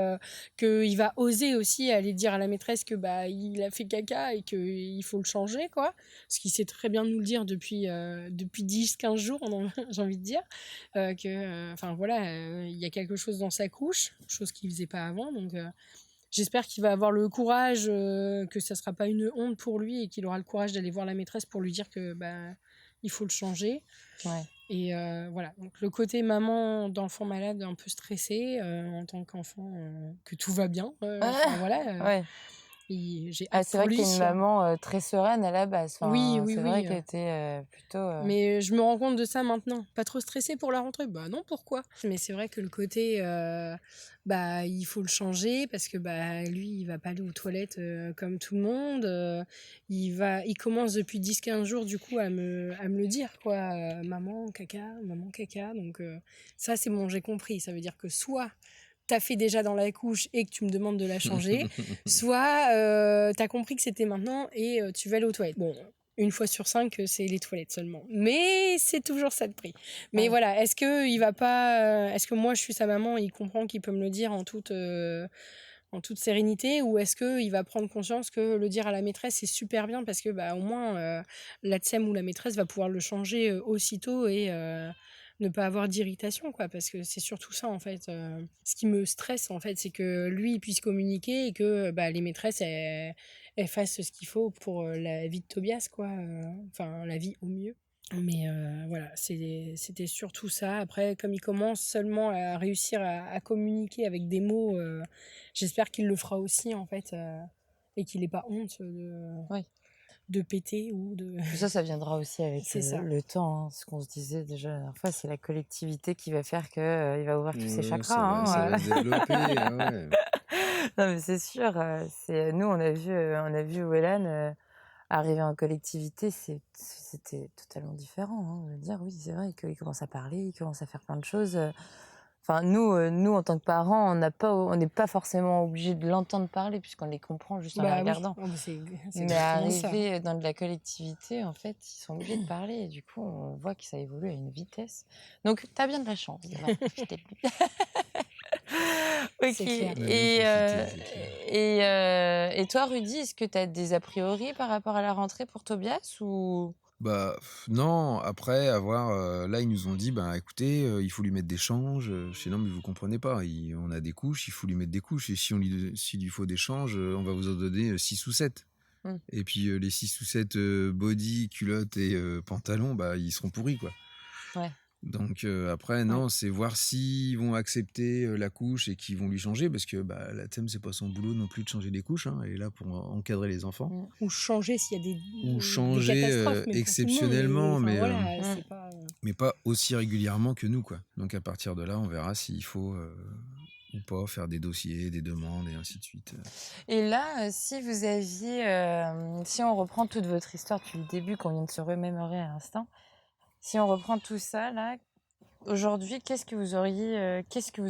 qu'il va oser aussi aller dire à la maîtresse que il a fait caca et qu'il faut le changer, quoi. Ce qu'il sait très bien nous le dire depuis 10-15 jours, j'ai envie de dire, que il y a quelque chose dans sa couche, chose qu'il faisait pas avant, donc j'espère qu'il va avoir le courage, que ça sera pas une honte pour lui et qu'il aura le courage d'aller voir la maîtresse pour lui dire que il faut le changer. Ouais. Et voilà, donc le côté maman d'enfant malade un peu stressé en tant qu'enfant, que tout va bien. Voilà. Ouais. J'ai hâte C'est pour vrai que lui. t'es une maman très sereine à la base. Enfin, Oui, c'est vrai oui. que t'es plutôt. Mais je me rends compte de ça maintenant. Pas trop stressée pour la rentrée? Bah non, pourquoi? Mais c'est vrai que le côté, il faut le changer parce que lui, il va pas aller aux toilettes comme tout le monde. Il commence depuis 10-15 jours du coup à me le dire, quoi. Maman, caca, maman, caca. Donc ça, c'est bon, j'ai compris. Ça veut dire que soit t'as fait déjà dans la couche et que tu me demandes de la changer, soit t'as compris que c'était maintenant et tu vas aller aux toilettes. Bon, une fois sur 5, c'est les toilettes seulement. Mais c'est toujours ça de prix. Mais voilà, est-ce que il va pas, est-ce que moi je suis sa maman et il comprend qu'il peut me le dire en toute sérénité, ou est-ce que il va prendre conscience que le dire à la maîtresse c'est super bien parce que au moins la TSEM ou la maîtresse va pouvoir le changer aussitôt et ne pas avoir d'irritation, quoi, parce que c'est surtout ça en fait. Ce qui me stresse en fait, c'est que lui il puisse communiquer et que les maîtresses elles fassent ce qu'il faut pour la vie de Tobias, quoi. Enfin, la vie au mieux. Mais voilà, c'était surtout ça. Après, comme il commence seulement à réussir à communiquer avec des mots, j'espère qu'il le fera aussi en fait, et qu'il n'ait pas honte de péter ou de. Ça viendra aussi avec C'est ça. le temps. Ce qu'on se disait déjà la dernière fois, c'est la collectivité qui va faire qu'il va ouvrir tous ses chakras. Ça va se développer. Ouais. Non, mais c'est sûr. Nous, on a vu Wellan arriver en collectivité, c'était totalement différent. De dire, oui, c'est vrai qu'il commence à parler, il commence à faire plein de choses. Enfin, nous, en tant que parents, on n'est pas forcément obligés de l'entendre parler puisqu'on les comprend juste en les regardant. Oui. C'est Mais arriver dans de la collectivité, en fait, ils sont obligés de parler et du coup, on voit que ça évolue à une vitesse. Donc, t'as bien de la chance d'avoir profité de lui. Ok. C'est clair. Et toi, Rudy, est-ce que tu as des a priori par rapport à la rentrée pour Tobias ou... Non, après avoir là ils nous ont dit écoutez, il faut lui mettre des changes. Je sais non mais vous comprenez pas, on a des couches, il faut lui mettre des couches et s'il lui faut des changes, on va vous en donner 6 ou 7. Et puis les 6 ou 7 body, culottes et pantalons, ils seront pourris, quoi. Ouais. Donc après non, c'est voir s'ils vont accepter la couche et qu'ils vont lui changer, parce que la TEM c'est pas son boulot non plus de changer des couches, elle est là pour encadrer les enfants. Ou changer s'il y a des changer catastrophes, mais exceptionnellement, c'est pas... mais pas aussi régulièrement que nous, quoi. Donc à partir de là, on verra s'il faut ou pas faire des dossiers, des demandes et ainsi de suite. Et là, si vous aviez, si on reprend toute votre histoire depuis le début, qu'on vient de se remémorer à l'instant, si on reprend tout ça là, aujourd'hui, qu'est-ce que vous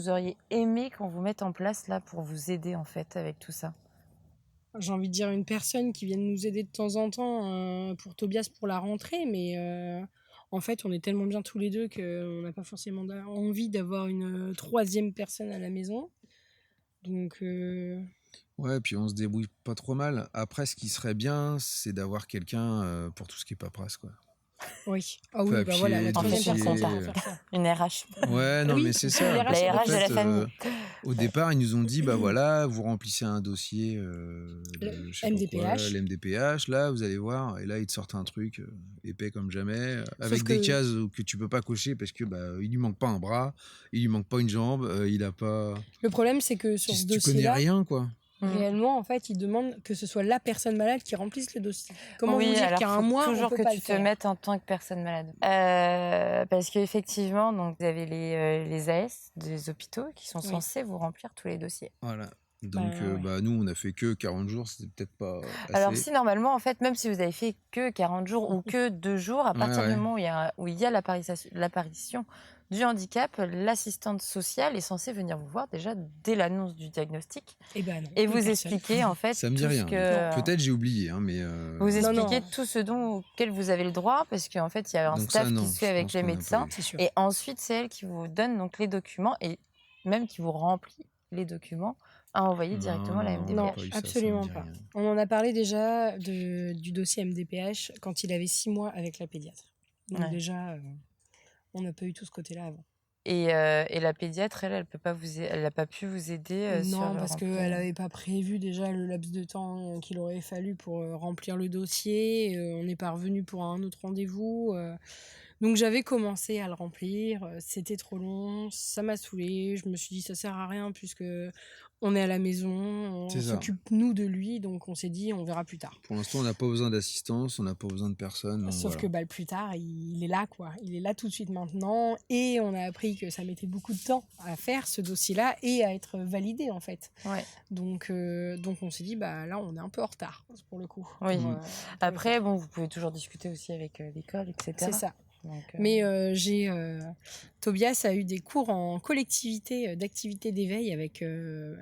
auriez aimé qu'on vous mette en place là pour vous aider en fait avec tout ça? J'ai envie de dire une personne qui vienne nous aider de temps en temps pour Tobias pour la rentrée, mais en fait, on est tellement bien tous les deux qu'on n'a pas forcément envie d'avoir une troisième personne à la maison. Donc. Ouais, puis on se débrouille pas trop mal. Après, ce qui serait bien, c'est d'avoir quelqu'un pour tout ce qui est paperasse, quoi. Oui. Ah oui, voilà, la troisième personne, ça va faire ça. Une RH. Ouais, non, mais c'est ça. La RH de la famille. Au départ, ils nous ont dit, voilà, vous remplissez un dossier MDPH. L'MDPH, là, vous allez voir, et là, ils te sortent un truc épais comme jamais, avec des cases que tu peux pas cocher parce que il lui manque pas un bras, il lui manque pas une jambe, il a pas... Le problème, c'est que sur ce dossier-là... Tu connais rien, quoi. Réellement, en fait, ils demandent que ce soit la personne malade qui remplisse le dossier. Comment vous dire qu'à un mois, toujours on peut que pas tu te mettes en tant que personne malade. Parce qu'effectivement, donc vous avez les AS des hôpitaux qui sont censés vous remplir tous les dossiers. Voilà. Donc, nous, on a fait que 40 jours, c'était peut-être pas assez. Alors, si normalement, en fait, même si vous avez fait que 40 jours ou que 2 jours, à partir du moment où il y a l'apparition du handicap, l'assistante sociale est censée venir vous voir déjà dès l'annonce du diagnostic et vous expliquer en fait ça me dit tout rien. ce que... Peut-être j'ai oublié, mais... Vous expliquer tout ce auquel vous avez le droit, parce qu'en fait, il y a un staff qui se fait avec les médecins, et ensuite, c'est elle qui vous donne donc les documents et même qui vous remplit les documents à envoyer directement à la MDPH. Non, absolument pas. On en a parlé déjà du dossier MDPH quand il avait 6 mois avec la pédiatre. Donc déjà, on n'a pas eu tout ce côté-là avant. Et la pédiatre, elle peut pas elle n'a pas pu vous aider sur Non, parce remplir. qu'elle n'avait pas prévu déjà le laps de temps qu'il aurait fallu pour remplir le dossier. On n'est pas revenu pour un autre rendez-vous. Donc j'avais commencé à le remplir. C'était trop long. Ça m'a saoulée. Je me suis dit, ça sert à rien puisque on est à la maison. On C'est ça. s'occupe, nous, de lui. Donc on s'est dit, on verra plus tard. Pour l'instant, on n'a pas besoin d'assistance, on n'a pas besoin de personne. Donc Sauf voilà. que le plus tard, il est là, quoi. Il est là tout de suite maintenant. Et on a appris que ça mettait beaucoup de temps à faire ce dossier-là et à être validé, en fait. Ouais. Donc on s'est dit, là, on est un peu en retard, pour le coup. Oui. Pour Après, bon, vous pouvez toujours discuter aussi avec l'école, etc. c'est ça. Donc, Mais Tobias a eu des cours en collectivité d'activité d'éveil avec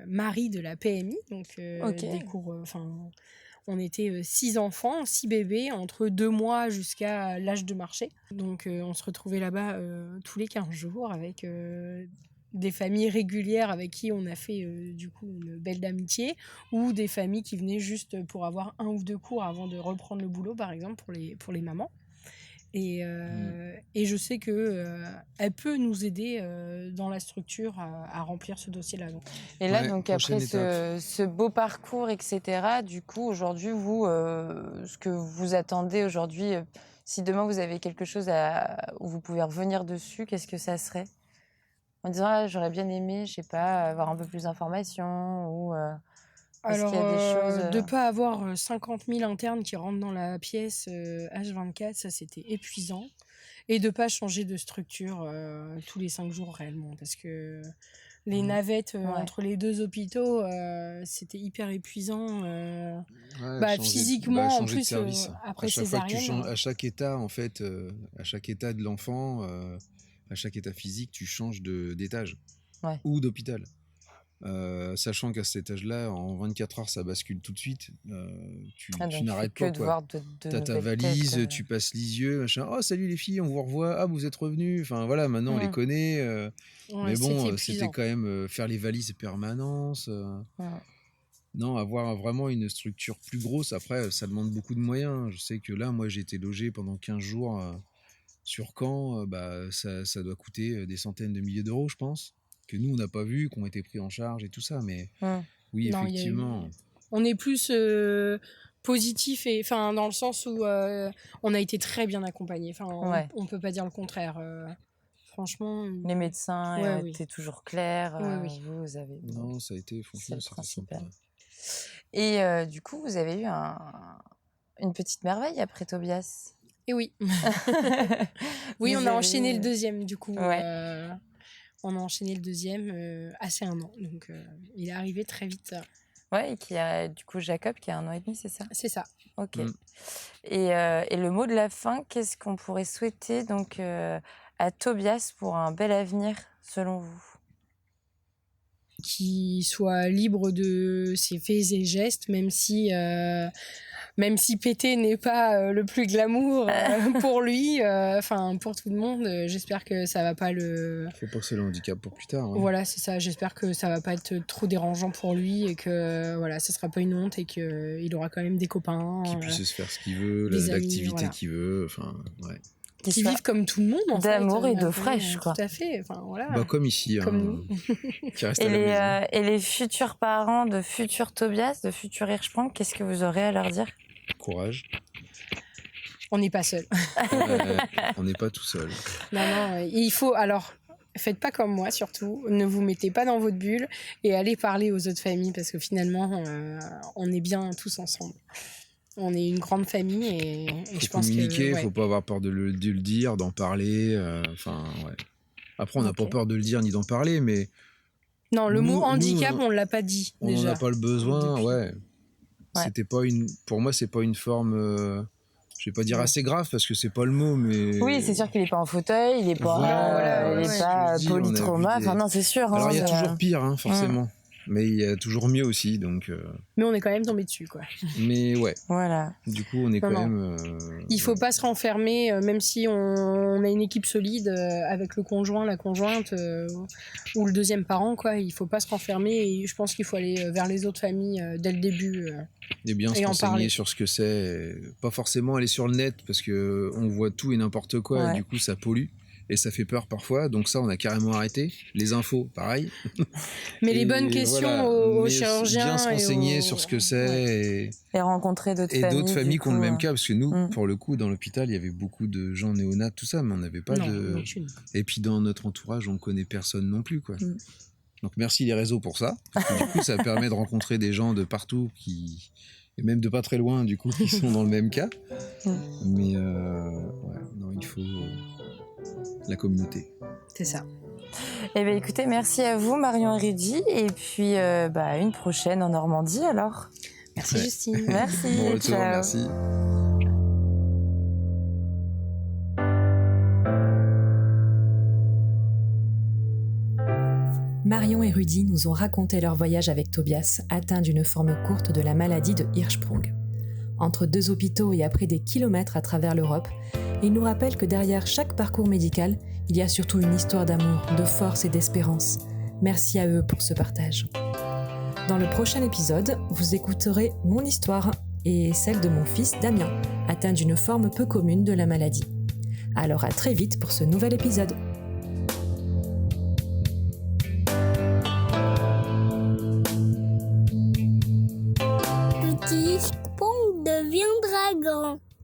Marie de la PMI. Donc des cours... on était 6 enfants, 6 bébés, entre 2 mois jusqu'à l'âge de marcher. Donc on se retrouvait là-bas tous les 15 jours avec des familles régulières avec qui on a fait du coup une belle amitié, ou des familles qui venaient juste pour avoir 1 ou 2 cours avant de reprendre le boulot, par exemple, pour les mamans. Et je sais qu'elle peut nous aider dans la structure à remplir ce dossier-là. Donc. Et là, donc après ce beau parcours, etc., du coup, aujourd'hui, vous, ce que vous attendez aujourd'hui, si demain vous avez quelque chose où vous pouvez revenir dessus, qu'est-ce que ça serait? En disant, j'aurais bien aimé, je sais pas, avoir un peu plus d'informations ou... Alors, qu'il y a des choses, de ne pas avoir 50 000 internes qui rentrent dans la pièce H24, ça c'était épuisant. Et de ne pas changer de structure tous les 5 jours réellement. Parce que les navettes entre les 2 hôpitaux, c'était hyper épuisant. Physiquement, en plus, après césarienne. À chaque état, en fait, à chaque état de l'enfant, à chaque état physique, tu changes d'étage ou d'hôpital. Sachant qu'à cet âge-là, en 24 heures, ça bascule tout de suite. Tu n'arrêtes pas, quoi. T'as ta valise, tu passes les yeux, machin. Oh, salut les filles, on vous revoit. Ah, vous êtes revenus. Enfin, voilà, maintenant, on les connaît. Mais bon, c'était quand même faire les valises permanence. Non, avoir vraiment une structure plus grosse, après, ça demande beaucoup de moyens. Je sais que là, moi, j'ai été logé pendant 15 jours sur Caen. Ça doit coûter des centaines de milliers d'euros, je pense. Que nous, on n'a pas vu, qui ont été pris en charge et tout ça. Mais oui, non, effectivement. On est plus positif, dans le sens où on a été très bien accompagnés. On ne peut pas dire le contraire. Franchement... Les médecins étaient toujours clairs. Vous avez... Non, ça a été, franchement, c'est principal. Et du coup, vous avez eu une petite merveille après Tobias. Et oui. Oui, on a enchaîné le deuxième, du coup. On a enchaîné le deuxième assez 1 an. Donc, il est arrivé très vite. Ouais, et qui a du coup Jacob qui a 1 an et demi, c'est ça? C'est ça. Ok. Et le mot de la fin, qu'est-ce qu'on pourrait souhaiter donc à Tobias pour un bel avenir, selon vous? Qu'il soit libre de ses faits et gestes, même si péter n'est pas le plus glamour pour lui, pour tout le monde, j'espère que ça va pas le... Faut pas que ça le handicape pour plus tard. Voilà, c'est ça, j'espère que ça va pas être trop dérangeant pour lui et que ça sera pas une honte et qu'il aura quand même des copains. Qu'il puisse se faire ce qu'il veut, l'activité qu'il veut, qui vivent comme tout le monde, en fait. D'amour et d'eau fraîche, quoi. Tout à fait, comme ici. Comme nous. Qui reste à la maison. Et les futurs parents de futurs Tobias, de futurs Hirschsprung, qu'est-ce que vous aurez à leur dire? Courage. On n'est pas seul. On n'est pas tout seul. Non, il faut... Alors, faites pas comme moi, surtout. Ne vous mettez pas dans votre bulle et allez parler aux autres familles parce que finalement, on est bien tous ensemble. On est une grande famille et je pense que... Communiquer, faut pas avoir peur de le dire, d'en parler. Après, on n'a pas peur de le dire ni d'en parler, mais... Non, le mot handicap, on ne l'a pas dit, déjà. On n'a pas le besoin, C'était pas pour moi, c'est pas une forme... je vais pas dire assez grave parce que c'est pas le mot, mais... Oui, c'est sûr qu'il est pas en fauteuil, il est pas, pas polytrauma. Enfin, non, c'est sûr. Alors, il y a toujours pire, forcément. Mais il y a toujours mieux aussi, donc... Mais on est quand même tombé dessus, quoi. Mais ouais. Voilà. Du coup, on est quand même... Il faut pas se renfermer, même si on a une équipe solide avec le conjoint, la conjointe ou le deuxième parent, quoi. Il faut pas se renfermer et je pense qu'il faut aller vers les autres familles dès le début. Et bien se renseigner sur ce que c'est. Pas forcément aller sur le net parce qu'on voit tout et n'importe quoi et du coup, ça pollue. et ça fait peur parfois. Donc ça, on a carrément arrêté. Les infos, pareil. Mais les bonnes questions aux Mais chirurgiens. Bien se renseigner sur ce que c'est et rencontrer d'autres familles. Et d'autres familles qui ont le même cas. Parce que nous, Mm. pour le coup, dans l'hôpital, il y avait beaucoup de gens néonates, tout ça, mais on n'avait pas de... aucune. Et puis dans notre entourage, on ne connaît personne non plus, quoi. Donc merci les réseaux pour ça. Parce que, du coup, ça permet de rencontrer des gens de partout et même de pas très loin, du coup, qui sont dans le même cas. Mais non, il faut la communauté. C'est ça. Eh bien, écoutez, merci à vous, Marion et Rudy. Et puis, une prochaine en Normandie, alors. Merci, Justine. Merci. Bon retour, ciao. merci. Marion et Rudy nous ont raconté leur voyage avec Tobias, atteint d'une forme courte de la maladie de Hirschsprung. Entre 2 hôpitaux et après des kilomètres à travers l'Europe, ils nous rappellent que derrière chaque parcours médical, il y a surtout une histoire d'amour, de force et d'espérance. Merci à eux pour ce partage. Dans le prochain épisode, vous écouterez mon histoire et celle de mon fils Damien, atteint d'une forme peu commune de la maladie. Alors à très vite pour ce nouvel épisode. Petit Pong devient dragon.